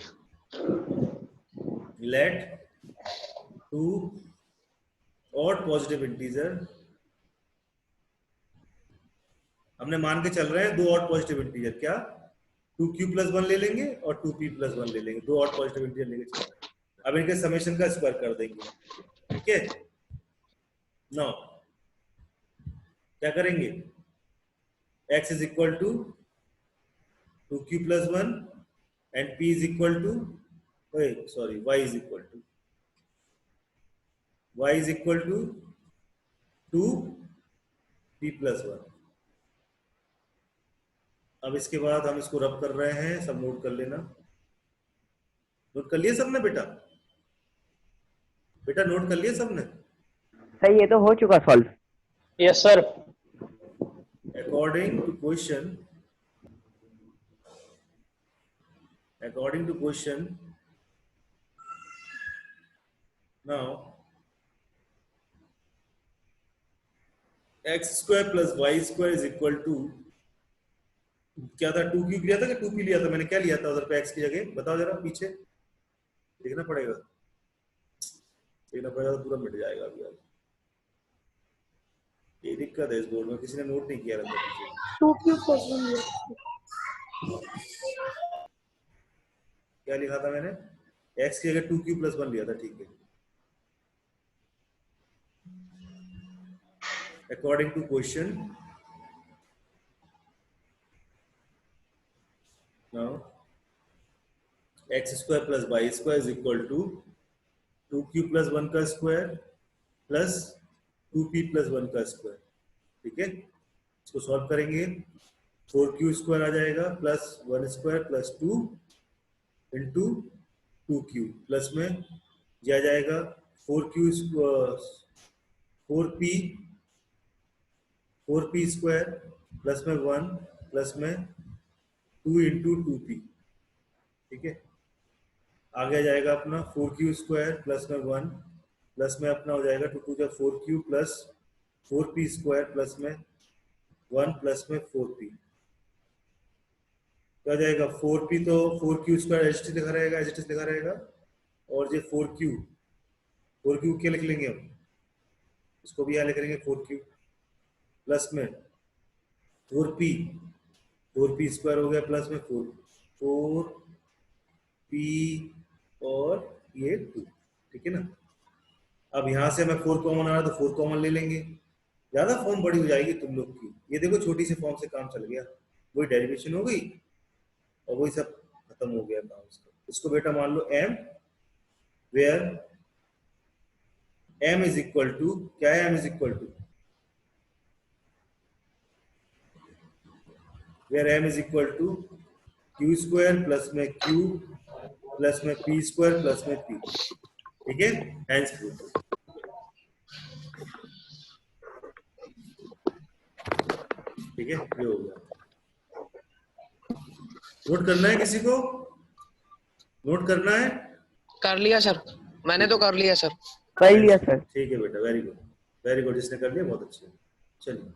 लेट 2 odd positive integer, हमने मान के चल रहे हैं 2 odd positive integer, क्या 2q+1 ले लेंगे और 2p+1 ले लेंगे, 2 odd positive integer लेके चल रहे हैं, अब इनके समेशन का स्क्वायर कर देंगे, ठीक है। नाउ क्या करेंगे, x is equal to 2q+1 and p is equal to, y is equal to 2p+1। अब इसके बाद हम इसको रब कर रहे हैं, सब नोट कर लेना, नोट कर लिया सबने बेटा, बेटा नोट कर लिया सबने, सर ये तो हो चुका solve. Yes sir. according to question now x square plus y square is equal to, क्या था, 2q लिया था कि 2p लिया था, मैंने क्या लिया था उधर पे x की जगह, बताओ जरा, पीछे देखना पड़ेगा तो पूरा मिट जाएगा अभी, ये दिक्कत है इस बोर्ड में, किसी ने नोट नहीं किया रहता, 2q+1 क्या लिखा था मैंने, x की जगह 2q+1 लिया था, ठीक है, according to question now x square plus y square is equal to 2q+1 का स्क्वायर प्लस 2p+1 का स्क्वायर, ठीक है, इसको सॉल्व करेंगे, 4q स्क्वायर आ जाएगा plus 1 square plus 2 into 2q, plus में यह आ जाएगा 4p स्क्वायर प्लस में 1 प्लस में 2 इंटू 2p, ठीक है। आगे जाएगा अपना 4q स्क्वायर प्लस में 1 प्लस में अपना हो जाएगा 2 to 4q plus 4p square plus में 1 प्लस में 4p। क्या जाएगा 4p तो 4q स्क्वायर एच लिखा रहेगा और ये 4q क्या लिख लेंगे हम, इसको भी यहाँ लिख लेंगे 4q प्लस में 4p स्क्वायर हो गया प्लस में 4p और ये 2, ठीक है ना। अब यहाँ से मैं 4 कॉमन आ रहा तो 4 कॉमन ले लेंगे, ज्यादा फॉर्म बड़ी हो जाएगी तुम लोग की। ये देखो छोटी सी फॉर्म से काम चल गया, वही डेरिवेशन हो गई और वही सब खत्म हो गया काम उसका। इसको बेटा मान लो m, where m is equal to क्या है, m is equal to where m is equal to q square plus में q प्लस में p स्क्वायर प्लस में p, ठीक है। हेंस प्रूफ, ठीक है, ये हो गया। नोट करना है, किसी को नोट करना है? कर लिया सर, मैंने तो कर लिया सर। कर लिया सर। ठीक है बेटा, वेरी गुड वेरी गुड, जिसने कर लिया बहुत अच्छा। चलिए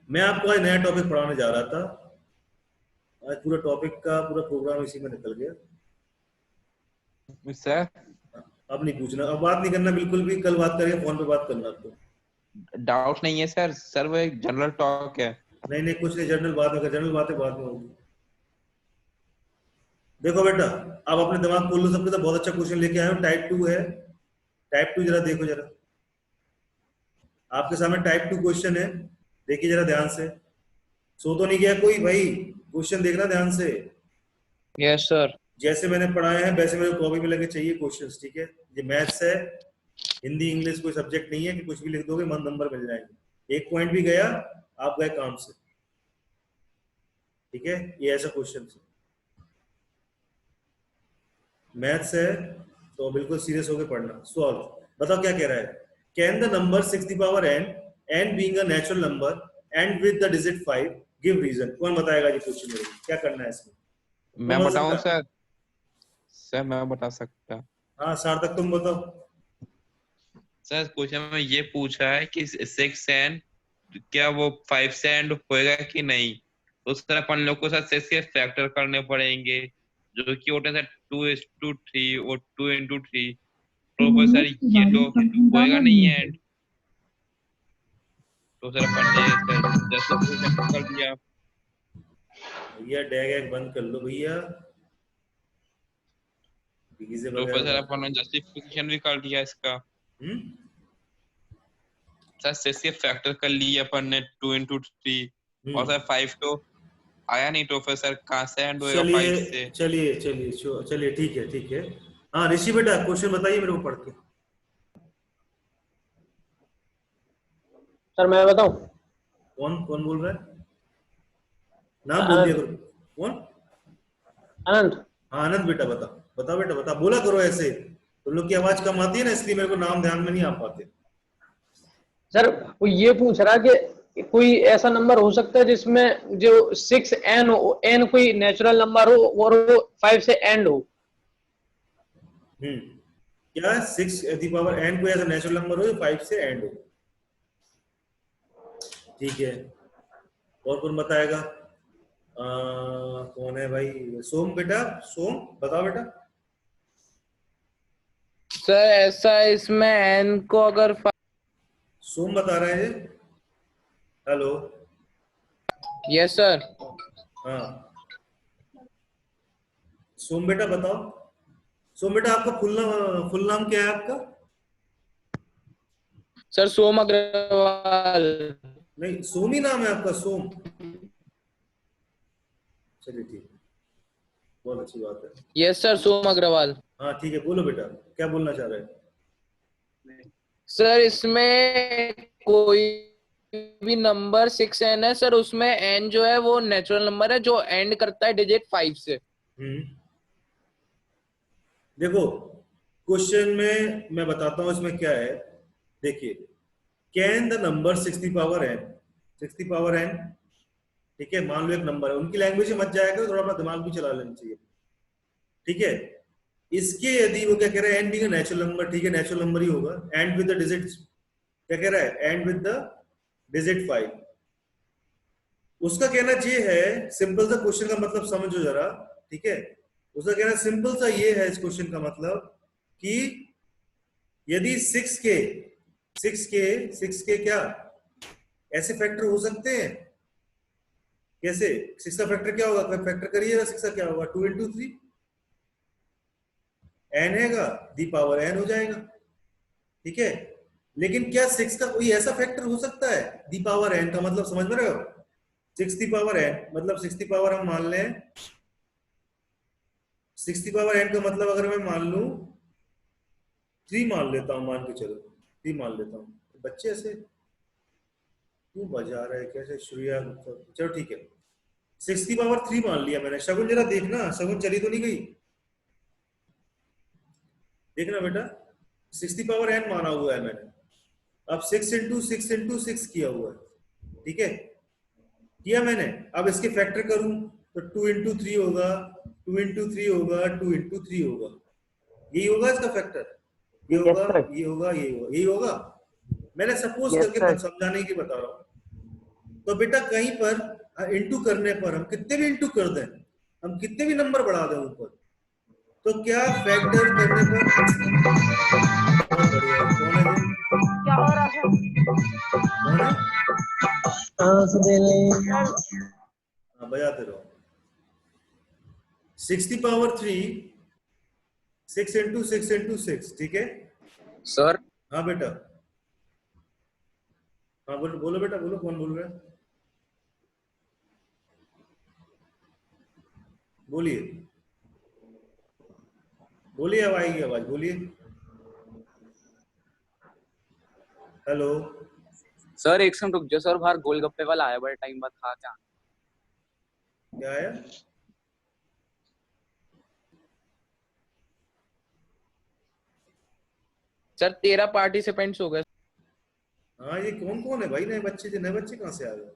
मैं आपको आज नया टॉपिक पढ़ाने जा रहा था। आज पूरा टॉपिक का पूरा प्रोग्राम इसी में निकल गया। सर अब नहीं पूछना, अब बात नहीं करना बिल्कुल भी, कल बात करेंगे, फोन पे बात करना आपको। डाउट नहीं है सर, सर वो एक जनरल टॉक है। नहीं कुछ नहीं, जनरल बात होगा, जनरल बातें बाद में होगी। देखो बेटा आप अपने दिमाग खोल लो, सबके साथ बहुत अच्छा क्वेश्चन लेके आए हो। टाइप 2 है, टाइप 2 जरा देखो, जरा आपके सामने टाइप 2 क्वेश्चन है, देखिए जरा ध्यान से। सो तो नहीं गया कोई भाई? क्वेश्चन देखना ध्यान से। Yes sir. जैसे मैंने पढ़ाए हैं वैसे मेरे कॉपी में लगे चाहिए क्वेश्चंस, ठीक है। ये मैथ्स है, हिंदी इंग्लिश कोई सब्जेक्ट नहीं है कि कुछ भी लिख दोगे मन नंबर मिल जाएंगे। एक पॉइंट भी गया आप गए काम से, ठीक है। ये ऐसा क्वेश्चन है, मैथ्स है तो बिल्कुल सीरियस होकर पढ़ना। सॉल्व, बताओ क्या कह रहा है। Can the number 6 the power n being a natural number end with the digit 5 give reason. कौन बताएगा ये क्वेश्चन मेरे को, क्या करना है इसमें? मैं बताऊं सर? सर मैं बता सकता। हाँ सार्थक तुम बताओ। सर क्वेश्चन में ये पूछा है कि 6 एंड क्या वो 5 से एंड होएगा कि नहीं। तो उस तरह अपन लोग को सर 6 के फैक्टर करने पड़ेंगे, जो कि होते हैं 2:3 और 2:3। तो सर ये तो होएगा नहीं है एंड। तो सर अपन ने सर जैसे क्वेश्चन कर दिया। भैया डैग बंद कर लो भैया। तो सर अपन ने जस्टिफिकेशन भी कर दिया इसका। सर 6 के फैक्टर कर लिए अपन ने 2:3 और सर 5 तो आया नहीं, तो फिर सर कहाँ से एंड होएगा 5 से? चलिए ठीक है। हाँ ऋषि बेटा क्वेश्चन बताइए मेरे को पढ़ के। सर मैं बताऊं? कौन बोल रहा है? नाम बोल दिया करो। कौन? अनंत। हाँ अनंत बेटा बता बेटा बता, बोला करो ऐसे। तुम लोग की आवाज कम आती है ना, इसलिए मेरे को नाम ध्यान में नहीं आ पाते। सर वो ये पूछ रहा कि कोई ऐसा नंबर हो सकता है जिसमें जो 6n हो, n कोई नेचुरल नंबर हो और वो 5 से एंड हो। क्या 6 दी पावर n कोई ऐसा नेचुरल नंबर हो जो 5 से एंड हो, ठीक है। और कौन बताएगा? कौन है भाई? सोम बेटा, सोम बताओ बेटा। सर ऐसा इसमें n को अगर सोम बता रहे हैं। हेलो। Yes sir. हाँ सोम बेटा बताओ। सोम बेटा आपका फुल नाम क्या है आपका? सर सोम अग्रवाल। नहीं सोमी नाम है आपका, सोम। चलिए ठीक है, बहुत अच्छी बात है। यस सर सोम अग्रवाल। हाँ ठीक है, बोलो बेटा क्या बोलना चाह रहे हैं? सर इसमें कोई भी नंबर 6n है सर, उसमें n जो है वो नेचुरल नंबर है जो एंड करता है डिजिट 5 से। देखो क्वेश्चन में मैं बताता हूं इसमें क्या है। देखिए can the number 6 the power n ठीक है, मान लो एक नंबर है, उनकी लैंग्वेज में मत जाएगा, थोड़ा अपना दिमाग भी चला लेना चाहिए। ठीक है, इसके यदि वो क्या कह रहा है, and being a natural number, ठीक है नेचुरल नंबर ही होगा, एंड विद द डिजिट, क्या कह रहा है, एंड विद द डिजिट 5। उसका कहना ये है, सिंपल सा क्वेश्चन का मतलब समझो जरा, ठीक है, उसका कहना सिंपल सा ये है इस क्वेश्चन का मतलब कि यदि 6 के क्या ऐसे फैक्टर हो सकते हैं, कैसे 6 का फैक्टर क्या होगा, फैक्टर करिएगा 6 का क्या होगा, 2 into 3 n हैगा, दी पावर n हो जाएगा। ठीक है, लेकिन क्या 6 का कोई ऐसा फैक्टर हो सकता है दी पावर n का मतलब समझ में रहे हो, 6 दी पावर n मतलब 6 दी पावर हम मान लें 6 दी पावर n का मतलब अगर मैं मान लूं 3 मान लेता हूं, मान के चलो 3 मान लेता हूं, बच्चे ऐसे क्यों बजा रहे हैं, कैसे श्रेया, चलो ठीक है 6 की पावर 3 मान लिया मैंने। शगुन जरा देखना, शगुन चली तो नहीं गई, देखना बेटा 6 की पावर n माना हुआ है मैंने, अब 6 into 6 किया हुआ है। ठीक है, किया मैंने, अब इसके फैक्टर करूं तो 2 into 3 होगा, 2 into 3 होगा, 2 into 3 होगा, यही होगा इसका फैक्टर, ये होगा, ये होगा, ये होगा, यही होगा। मैंने सपोज करके समझाने की बता रहा हूं। तो बेटा कहीं पर इंटू करने पर हम कितने भी इंटू कर दें, हम कितने भी नंबर बढ़ा दें ऊपर, तो क्या फैक्टर करने पर, बहुत बढ़िया, कौन है ये, क्या हो रहा है कौन है, हाँ बजाते रहो। 6 की पावर 3 6 into 6 into 6, ठीक है सर। हाँ बेटा, हाँ बोलो बोलो बेटा, बोलो कौन बोल रहा है, बोलिए बोलिए, अब आएगी आवाज, बोलिए। हेलो सर एक सेकंड रुक जाओ सर, बाहर गोलगप्पे वाला आया, बड़े टाइम बाद खा के आना। क्या आया, सर 13 पार्टिसिपेंट्स हो गए। हाँ ये कौन कौन है भाई, नए बच्चे कहाँ से आ गए,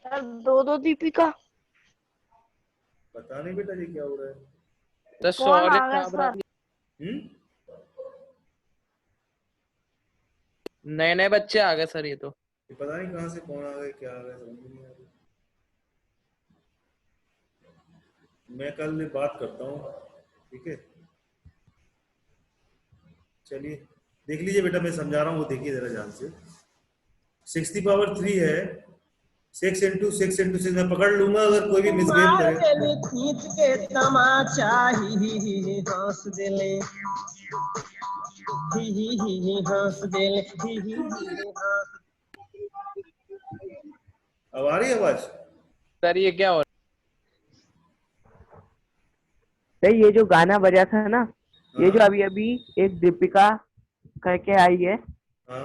सर? दो दीपिका। पता नहीं बेटा ये क्या हो रहा है। तो कौन आ गया सर? नए नए बच्चे आ गए सर, ये तो ये पता नहीं कहाँ से कौन आ गए, क्या आ गए, समझ नहीं आ रही। मैं कल बात करता हूँ, ठीक है, चलिए देख लीजिए बेटा, मैं समझा रहा हूँ, वो देखिए जरा ध्यान से। 6 की पावर 3 है, 6 into 6 into 6 मैं पकड़ लूंगा अगर कोई भी मिसबिहेव करे। खींच के तमाचा ही हंस देले, ही हंस देले, ही हंस। अब आ रही है आवाज? सर ये क्या हो रहा है? ये जो गाना बजा था ना, ये जो अभी अभी एक दीपिका करके आई है,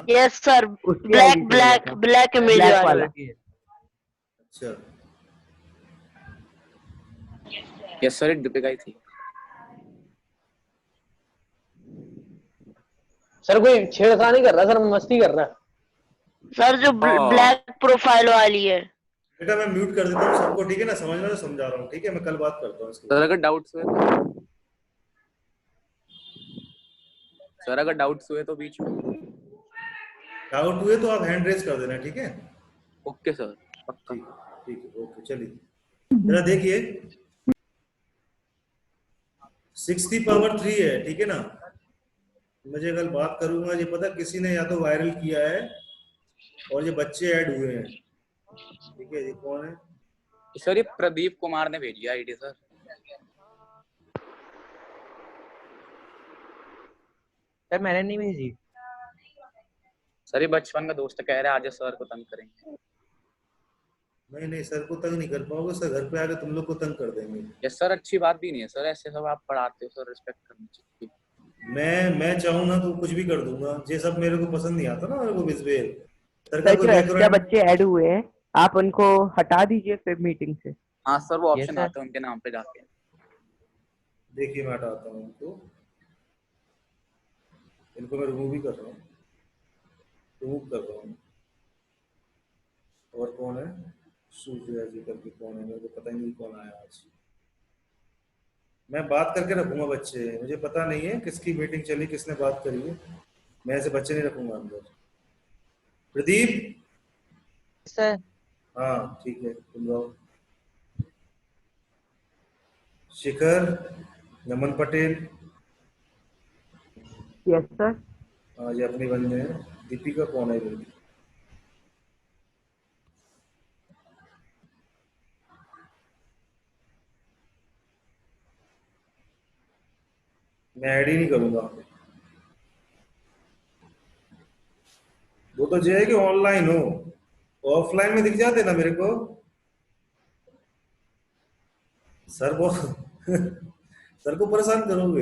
यस सर, ब्लैक इमेज वाला। अच्छा यस सर, एक दीपिका ही थी। सर कोई छेड़खानी कर रहा है सर, मस्ती कर रहा है सर, जो ब्लैक प्रोफाइल वाली है। बेटा मैं म्यूट कर देता हूँ सबको, ठीक है ना, समझना तो समझा रहा हूँ, ठीक है, मैं कल बात करता हूँ सर अगर डाउट्स हुए तो, सर अगर डाउट्स हुए तो बीच में, डाउट हुए तो आप हैंड रेज कर देना, ठीक है। ओके सर, पक्का। ठीक है, ओके, चलिए जरा देखिए 6 की पावर 3 है, ठीक है ना, मुझे कल बात करूंगा, ये पता किसी ने या तो वायरल किया है और ये बच्चे ऐड हुए हैं, ठीक है, ये कौन है सर? ये प्रदीप कुमार ने भेजी आईडी सर। सर मैंने नहीं भेजी सर, ये बचपन का दोस्त कह रहे हैं आज सर को तंग करेंगे। नहीं सर को तंग नहीं कर पाओगे सर, घर पे आके तुम लोग को तंग कर देंगे। यस सर, अच्छी बात भी नहीं है सर, ऐसे सब आप पढ़ाते हो सर, रिस्पेक्ट करनी चाहिए। मैं चाहूँ ना तो कुछ भी कर दूंगा, ये सब मेरे को पसंद नहीं आता ना, मेरे को मिसबिहेव। सर जो एक्स्ट्रा बच्चे ऐड हुए हैं आप उनको हटा दीजिए फिर मीटिंग से। हाँ सर, वो ऑप्शन आता है उनके नाम पे जाके। देखिए मैं हटाता हूँ इनको मैं रिमूव भी कर रहा हूँ, रिमूव कर रहा हूँ। और कौन है? सूर्या जी करके कौन है? मेरे को पता ही नहीं कौन आया आज। मैं बात करके रखूंगा बच्चे, मुझे पता नहीं है किसकी मीटिंग चली, किसने बात करी है। मैं ऐसे बच्चे नहीं रखूंगा अंदर। प्रदीप सर। हाँ ठीक है, तुम जाओ। शिखर, नमन पटेल। Yes sir. हाँ ये अपने बंदे हैं। दीपिका कौन है? बोली मैं ऐड ही नहीं करूंगा। वो तो जो है कि ऑनलाइन हो, ऑफलाइन में दिख जाते ना मेरे को। सर वो सर को परेशान करोगे?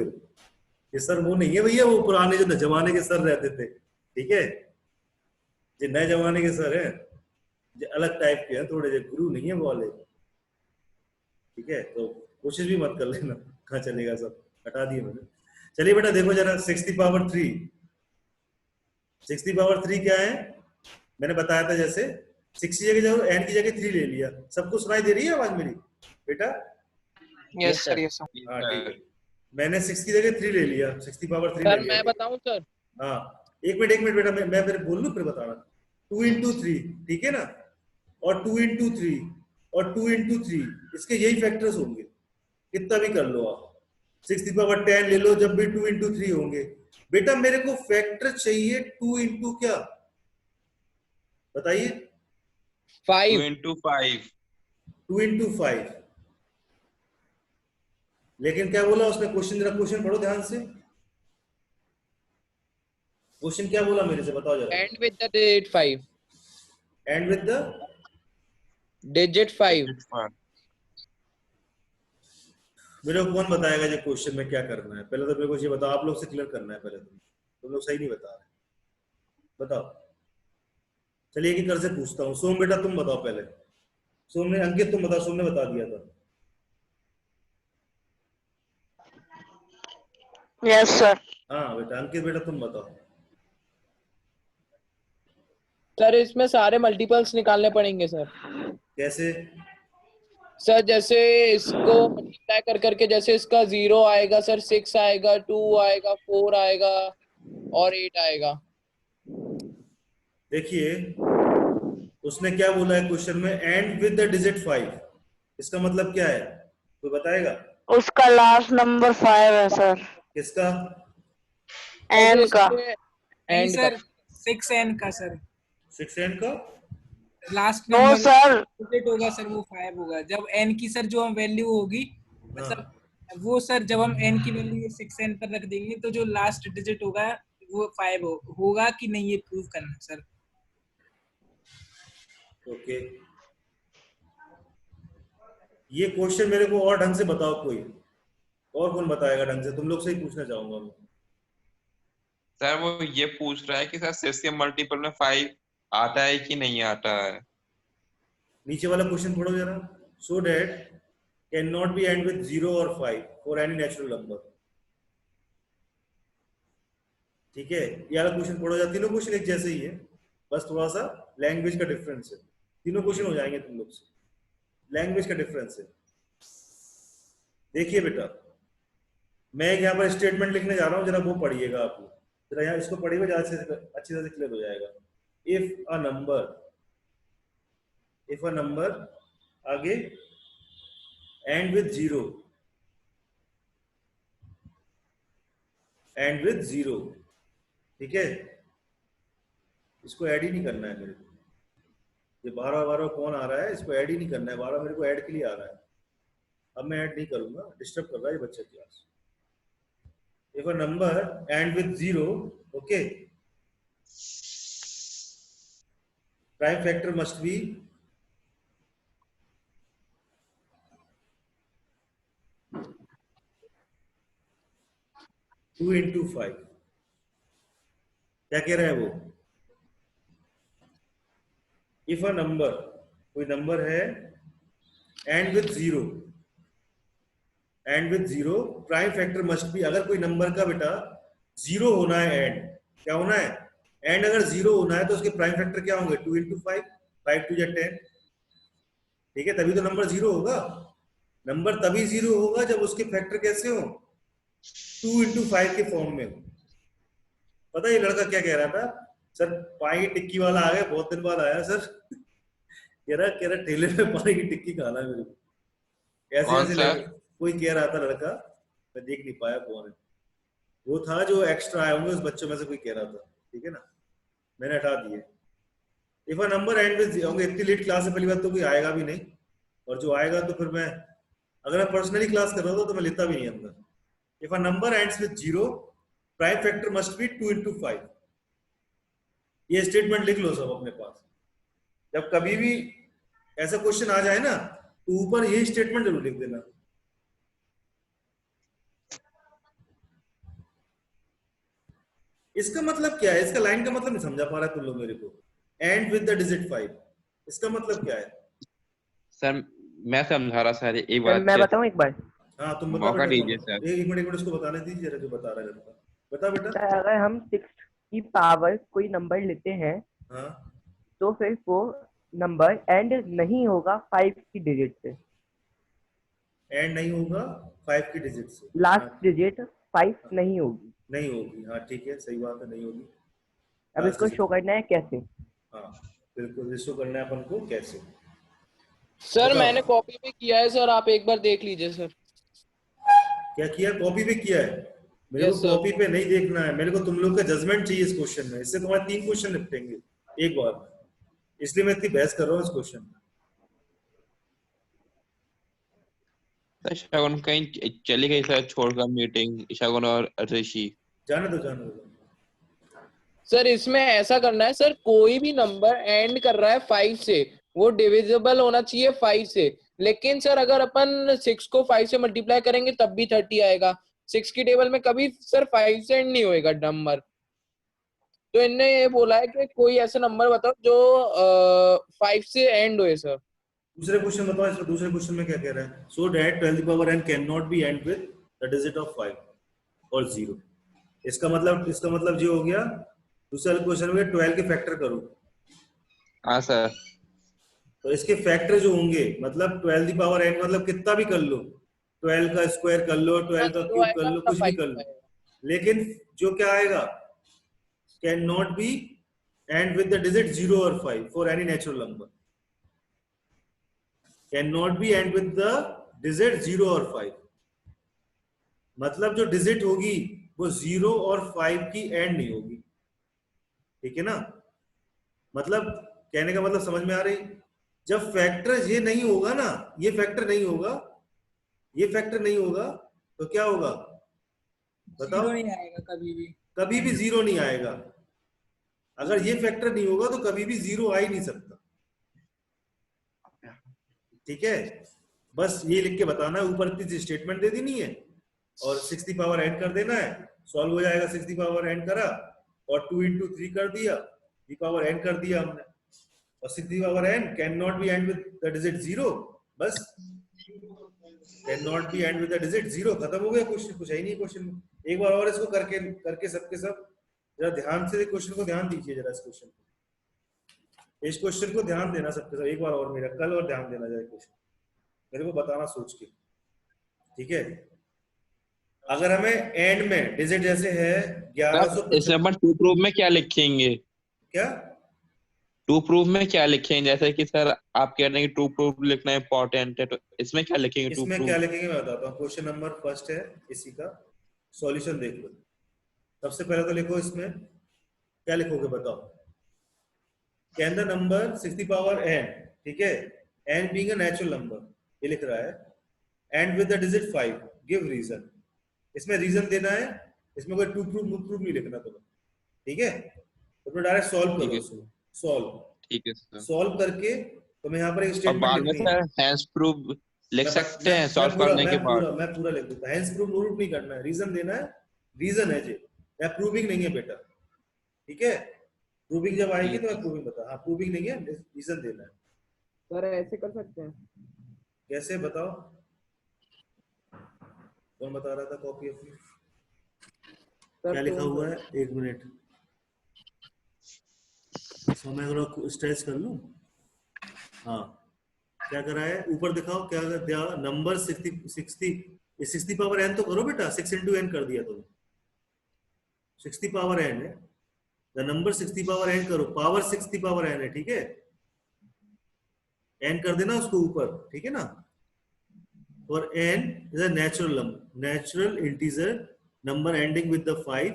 ये सर वो नहीं है भैया, वो पुराने जो जमाने के सर रहते थे, ठीक है। ये नए जमाने के सर हैं, जो अलग टाइप के हैं थोड़े, जो गुरु नहीं है वो वाले, ठीक है। तो कोशिश भी मत कर लेना, कहाँ चलेगा सब, हटा दिए मैंने। चलिए बेटा देखो जरा 6 की पावर 3। 6 की पावर 3 क्या है? मैंने बताया था जैसे 6 की जगह n की जगह 3 ले लिया। सबको सुनाई दे रही है आवाज मेरी बेटा? Yes sir, yes sir. हाँ ठीक है, मैंने 6 की जगह 3 ले लिया, 6 की पावर 3 ले सर लिया। मैं बताऊं सर? हाँ एक मिनट बेटा, मैं फिर बोल लूं फिर बताना। 2 into 3, ठीक है ना, और 2 into 3 और 2 into 3, इसके यही फैक्टर्स होंगे, कितना भी कर लो आप। 6 की पावर 10 ले लो, जब भी 2 into 3 होंगे। बेटा मेरे को फैक्टर चाहिए 2 into क्या, बताइए? 5 into 5। 2 into 5। लेकिन क्या बोला उसने? क्वेश्चन, जरा क्वेश्चन पढ़ो ध्यान से। क्वेश्चन क्या बोला मेरे से, बताओ जरा। And with the digit 5। And with the digit 5। मेरे को कौन बताएगा ये क्वेश्चन में क्या करना है? पहले तो मेरे को ये बताओ, आप लोग से क्लियर करना है पहले। तुम लोग सही नहीं बता रहे, बताओ। चलिए एक कर से पूछता हूँ। सोम बेटा तुम बताओ पहले। सोम ने, अंकित तुम बताओ, सोम ने बता दिया था। Yes sir. हाँ बेटा, अंकित बेटा तुम बताओ। सर इसमें सारे मल्टीपल्स निकालने पड़ेंगे सर। कैसे? सर जैसे इसको मल्टीप्लाई कर करके, जैसे इसका 0 आएगा सर, 6 आएगा, 2 आएगा, 4 आएगा और 8 आएगा। देखिए उसने क्या बोला है क्वेश्चन में, एंड विद द डिजिट 5। इसका मतलब क्या है, कोई बताएगा? उसका लास्ट नंबर 5 है सर। किसका? एन का। नहीं सर, 6n का सर। 6n का last no number sir, digit होगा सर, वो 5 होगा। जब n की सर जो हम वैल्यू होगी, मतलब वो सर जब हम n की वैल्यू 6n पर रख देंगे तो जो लास्ट डिजिट होगा वो 5 होगा कि नहीं, ये प्रूव करना है सर। ओके, ये क्वेश्चन मेरे को और ढंग से बताओ कोई, और कौन बताएगा ढंग से? तुम लोग से ही पूछना चाहूंगा मैं। सर वो ये पूछ रहा है कि सर 6 के मल्टीपल में 5 आता है कि नहीं आता है। नीचे वाला क्वेश्चन पढ़ो जरा। So that can not be and with 0 और 5 फॉर एनी नेचुरल नंबर। ठीक है, ये वाला क्वेश्चन पढ़ो जरा। तीनों क्वेश्चन एक जैसे ही है, बस थोड़ा सा लैंग्वेज का डिफरेंस है। तीनों क्वेश्चन हो जाएंगे तुम लोग से, लैंग्वेज का डिफरेंस है। देखिए बेटा, मैं यहाँ पर स्टेटमेंट लिखने जा रहा हूँ, जरा वो पढ़िएगा आप लोग। जरा यहाँ इसको पढ़िएगा, ज्यादा अच्छी तरह से क्लियर हो जाएगा। इफ अ नंबर आगे एंड विद 0, ठीक है, इसको ऐड ही नहीं करना है मेरे को। ये 12 कौन आ रहा है, इसको ऐड ही नहीं करना है। 12 मेरे को ऐड के लिए आ रहा है। अब मैं ऐड नहीं करूंगा, डिस्टर्ब कर रहा है ये बच्चा class. If a number end with 0, okay, prime factor must be 2 into 5। क्या कह रहा है वो? If a number, कोई नंबर है end with 0, prime factor must B, अगर कोई नंबर का बेटा 0 होना है, एंड क्या होना है, एंड अगर 0 होना है तो उसके प्राइम फैक्टर क्या होंगे? 2 into 5। 5 2 10, ठीक है, तभी तो नंबर 0 होगा। नंबर तभी 0 होगा जब उसके फैक्टर कैसे हो, 2 into 5 के फॉर्म में हो। पता है ये लड़का क्या कह रहा था, सर पानी की टिक्की वाला आ गया, बहुत दिन बाद आया सर, कह रहा ठेले में पानी की टिक्की खाना है मेरे को, ऐसे कोई कह रहा था लड़का, मैं देख नहीं पाया कौन है वो था, जो एक्स्ट्रा आए होंगे उस बच्चों में से कोई कह रहा था, ठीक है ना, मैंने हटा दिए। If a number end with, होंगे इतनी लेट क्लास है, पहली बात तो कोई आएगा भी नहीं, और जो आएगा तो फिर मैं, अगर मैं पर्सनली क्लास कर रहा था तो मैं लेता भी नहीं अंदर। If a number ends with 0, prime factor must B 2 into 5। ये स्टेटमेंट लिख लो सब अपने पास, जब कभी भी ऐसा क्वेश्चन आ जाए ना तो ऊपर ये स्टेटमेंट जरूर लिख देना। इसका मतलब क्या है, इसका लाइन का मतलब नहीं समझा पा रहा तुम लोग मेरे को, एंड विद द डिजिट 5, इसका मतलब क्या है सर? मैं समझा रहा सर, एक बार मैं बताऊं एक बार? हाँ तुम बता, मौका दीजिए सर। एक मिनट उसको बताने दीजिए जरा, जो बता रहा है लड़का, बता बेटा। अगर हम 6 की पावर कोई नंबर लेते हैं, हाँ, तो फिर वो नंबर एंड नहीं होगा 5 की डिजिट से, एंड नहीं होगा 5 की डिजिट से, लास्ट डिजिट 5 नहीं होगी, नहीं होगी, हाँ ठीक है, सही बात है, नहीं होगी। अब इसको शो करना है कैसे? हाँ बिल्कुल, शो करना है अपन को कैसे। सर मैंने कॉपी पे किया है सर, आप एक बार देख लीजिए सर। क्या किया? कॉपी पे किया है? मेरे को कॉपी पे नहीं देखना है, मेरे को तुम लोग का जजमेंट चाहिए इस क्वेश्चन में, इससे तुम्हारे 3 क्वेश्चन निपटेंगे एक बार में, इसलिए मैं इतनी बहस कर रहा हूँ इस क्वेश्चन में। शगुन कहीं चली गई सर, छोड़कर मीटिंग, शगुन और ऋषि। जाने दो। सर इसमें ऐसा करना है सर, कोई भी नंबर एंड कर रहा है 5 से, वो डिविजिबल होना चाहिए 5 से, लेकिन सर अगर अपन 6 को 5 से मल्टीप्लाई करेंगे तब भी 30 आएगा। 6 की टेबल में कभी सर 5 से एंड नहीं होएगा नंबर। तो इनने ये बोला है कि कोई ऐसा नंबर बताओ जो 5 से एंड होए सर। दूसरे क्वेश्चन बताओ, इसमें दूसरे क्वेश्चन में क्या कह रहा है? सो दैट 12 की power n can not be and with the digit of 5 और 0। इसका मतलब जो हो गया, दूसरा क्वेश्चन में 12 के फैक्टर करो। हाँ सर। तो इसके फैक्टर जो होंगे, मतलब 12 की पावर n मतलब कितना भी कर लो, 12 का स्क्वायर कर लो, 12 का क्यूब कर लो, कुछ भी कर लो, लेकिन जो क्या आएगा, can not be and with the digit 0 और 5 for any natural number. Can not be and with the digit 0 और 5, मतलब जो डिजिट होगी वो 0 और 5 की एंड नहीं होगी, ठीक है ना। मतलब कहने का मतलब समझ में आ रही? जब फैक्टर ये नहीं होगा ना, ये फैक्टर नहीं होगा, ये फैक्टर नहीं होगा, तो क्या होगा बताओ? 0 नहीं आएगा कभी भी 0 नहीं आएगा। अगर ये फैक्टर नहीं होगा तो कभी भी 0 आ ही नहीं सकता, ठीक है। बस ये लिख के बताना है, ऊपर इतनी स्टेटमेंट दे देनी है और 6 की पावर एंड कर देना है, सॉल्व हो जाएगा। 6 की पावर एंड करा और 2 into 3 कर दिया, की पावर एंड कर दिया हमने, और 6 की power and can not be and with the digit 0, बस can not be and with the digit 0, खत्म हो गया क्वेश्चन, कुछ है ही नहीं क्वेश्चन में। एक बार और इसको करके सबके सब जरा ध्यान से क्वेश्चन को ध्यान दीजिए, जरा इस क्वेश्चन को ध्यान देना सबके सब, एक बार और मेरा कल और ध्यान देना जाए क्वेश्चन, मेरे को बताना सोच के, ठीक है। अगर हमें एंड में डिजिट जैसे है 1100, इस नंबर 2 प्रूफ में क्या लिखेंगे? क्या 2 प्रूफ में क्या लिखेंगे? जैसे कि सर आप कह रहे हैं कि 2 प्रूफ लिखना इम्पोर्टेंट है, तो इसमें क्या लिखेंगे? इसमें क्या लिखेंगे मैं बताता हूँ। क्वेश्चन नंबर फर्स्ट है, इसी का सॉल्यूशन देख लो। सबसे पहले तो लिखो, इसमें क्या लिखोगे बताओ? कैन द नंबर 6 की पावर n, ठीक है, n being a natural number, ये लिख रहा है, end with the digit 5, give reason. इसमें रीजन देना है, इसमें कोई टू प्रूफ नहीं लिखना तुम्हें, ठीक है। तो तुम डायरेक्ट सॉल्व करो, सॉल्व, ठीक है सर। सॉल्व करके तुम्हें यहाँ पर एक स्टेटमेंट लिखनी है। हैंस प्रूफ लिख सकते हैं सॉल्व करने के बाद? मैं पूरा लिख देता। हैंस प्रूफ प्रूफ नहीं करना है, रीजन देना है, रीजन है जी, या प्रूविंग नहीं है बेटा, ठीक है। प्रूविंग जब आएगी तो मैं प्रूविंग बता, हाँ प्रूविंग नहीं है, रीजन देना है। सर ऐसे कर सकते हैं? कैसे बताओ? कौन बता रहा था कॉपी अपनी? क्या लिखा हुआ है? एक मिनट, समय को स्ट्रेच कर लूं। हाँ क्या करा है, ऊपर दिखाओ क्या कर दिया, नंबर 60 पावर n तो करो बेटा, 6 into n कर दिया तुमने, 60 पावर n है, द नंबर 60 पावर n करो, पावर 60 पावर n है, ठीक है, n कर देना उसको ऊपर, ठीक है ना। और n is a natural integer number ending with the 5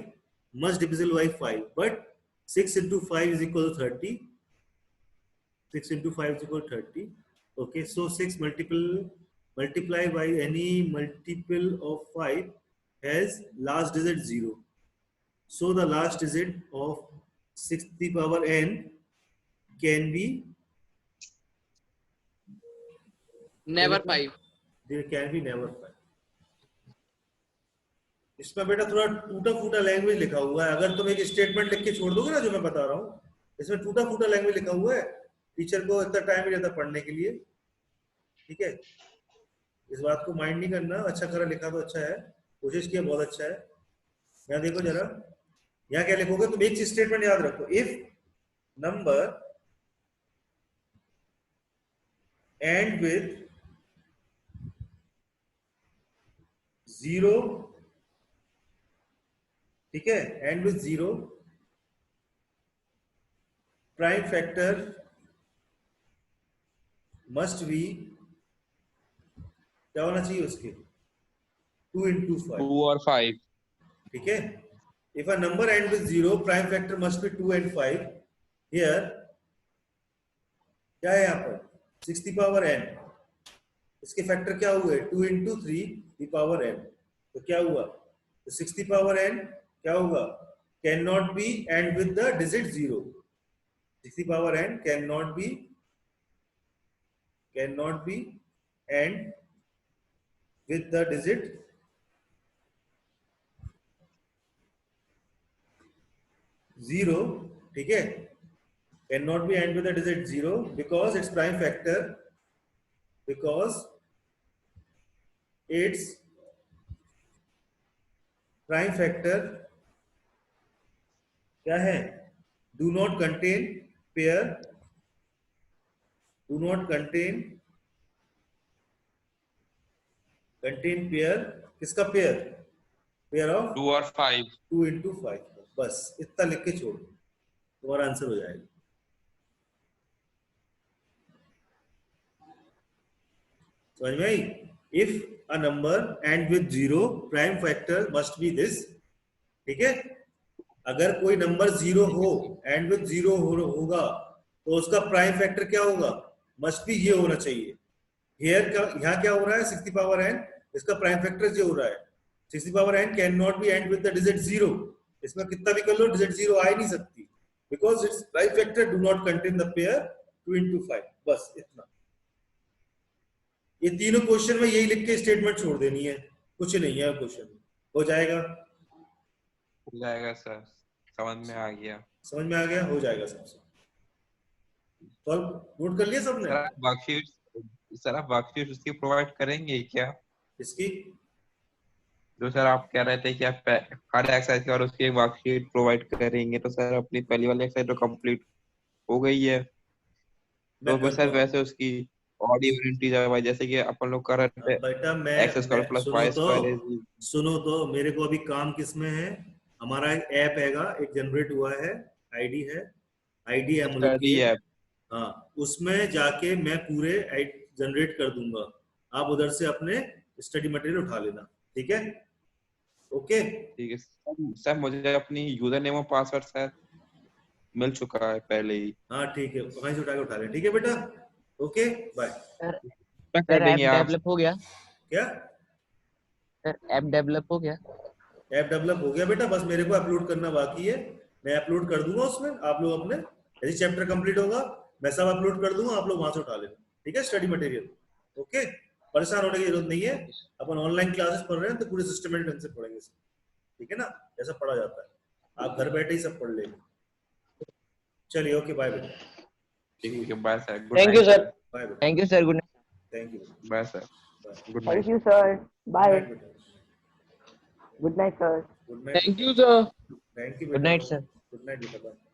must divisible by 5, but 6 into 5 is equal to 30. 6 into 5 is equal to 30. Okay, so 6 multiply by any multiple of 5 has last digit 0. So the last digit of 60 power n can be never 5. There can be never 5. इसमें बेटा थोड़ा टूटा फूटा language लिखा हुआ है, अगर तुम एक स्टेटमेंट लिख के छोड़ दोगे ना जो मैं बता रहा हूँ, इसमें टूटा फूटा लैंग्वेज लिखा हुआ है, टीचर को इतना टाइम नहीं रहता पढ़ने के लिए, ठीक है, इस बात को माइंड नहीं करना, अच्छा करा लिखा तो अच्छा है, कोशिश किया बहुत अच्छा है। यहाँ देखो जरा, यहाँ क्या लिखोगे तुम, एक स्टेटमेंट याद रखो, इफ नंबर एंड विथ 0, ठीक है, and with 0, prime factor must B, क्या होना चाहिए उसके, 2 into 5, 2 और 5, ठीक है। If a number and with 0, prime factor must B 2 and 5, here क्या है यहाँ पर 60 पावर n, इसके फैक्टर क्या हुए 2 into 3 the power n, तो क्या हुआ, तो 60 पावर n क्या होगा, can not be and with the digit 0, 60 power n can not be and with the digit 0, ठीक है, cannot be end with the digit 0 because its prime factor क्या है, do not contain pair, किसका pair, pair of 2 और 5, 2 into 5, बस इतना लिख के छोड़, तुम्हारा आंसर हो जाएगा। समझ में आई, if a number end with 0, prime factor must be this, ठीक है, अगर कोई नंबर 0 हो एंड विद 0 होगा तो उसका प्राइम फैक्टर क्या होगा, मस्ट बी ये होना चाहिए। यहाँ क्या हो रहा है 60 पावर n, इसका प्राइम फैक्टर जो हो रहा है 60 power n can not be and with the digit 0, इसमें कितना भी कर लो डिजिट 0 आ ही नहीं सकती, because its prime factor do not contain the pair 2 into 5, बस इतना। ये तीनों क्वेश्चन में यही लिख के स्टेटमेंट छोड़ देनी है, कुछ नहीं है क्वेश्चन, हो जाएगा सर, समझ में आ गया, हो जाएगा सबसे। तो नोट कर लिया सबने, सर आप वर्कशीट उसकी प्रोवाइड करेंगे क्या, इसकी जो सर आप कह रहे थे कि आप हर एक्सरसाइज और उसकी एक वर्कशीट प्रोवाइड करेंगे, तो सर अपनी पहली वाली एक्सरसाइज तो कंप्लीट हो गई है, तो सर वैसे उसकी ऑडियो इंटीजर वाइज जैसे कि अपन लोग कर रहे थे, बेटा मैं x square plus y square, सुनो तो मेरे को अभी काम किसमें है, हमारा एक ऐप हैगा, एक जनरेट हुआ है, आईडी है, आईडी है, हाँ, उसमें जाके मैं पूरे जनरेट कर दूंगा, आप उधर से अपने स्टडी मटेरियल उठा लेना, ठीक है, ओके, ठीक है सर, मुझे अपनी यूजर नेम और पासवर्ड शायद मिल चुका है पहले ही, हाँ ठीक है, वहीं से उठा के उठा ले, ठीक है बेटा, okay bye. Sir app develop हो गया, क्या सर ऐप डेवलप हो गया, ऐप डेवलप हो गया बेटा, बस मेरे को अपलोड करना बाकी है, मैं अपलोड कर दूंगा उसमें, आप लोग अपने यदि चैप्टर कंप्लीट होगा मैं सब अपलोड कर दूंगा, आप लोग वहां से उठा लेना, ठीक है, स्टडी मटेरियल, ओके, परेशान होने की जरूरत नहीं है, अपन ऑनलाइन क्लासेस पढ़ रहे हैं तो पूरे सिस्टमेटिक ढंग से पढ़ेंगे, ठीक है ना, जैसा पढ़ा जाता है, आप घर बैठे ही सब पढ़ लेंगे। चलिए ओके बाय बेटा, ठीक है, bye sir, thank you sir, bye बेटा, thank you sir, good night, thank you, bye sir, good night, thank you sir, bye, good night sir, good night, thank you sir, thank you, good night sir, good night बेटा, bye.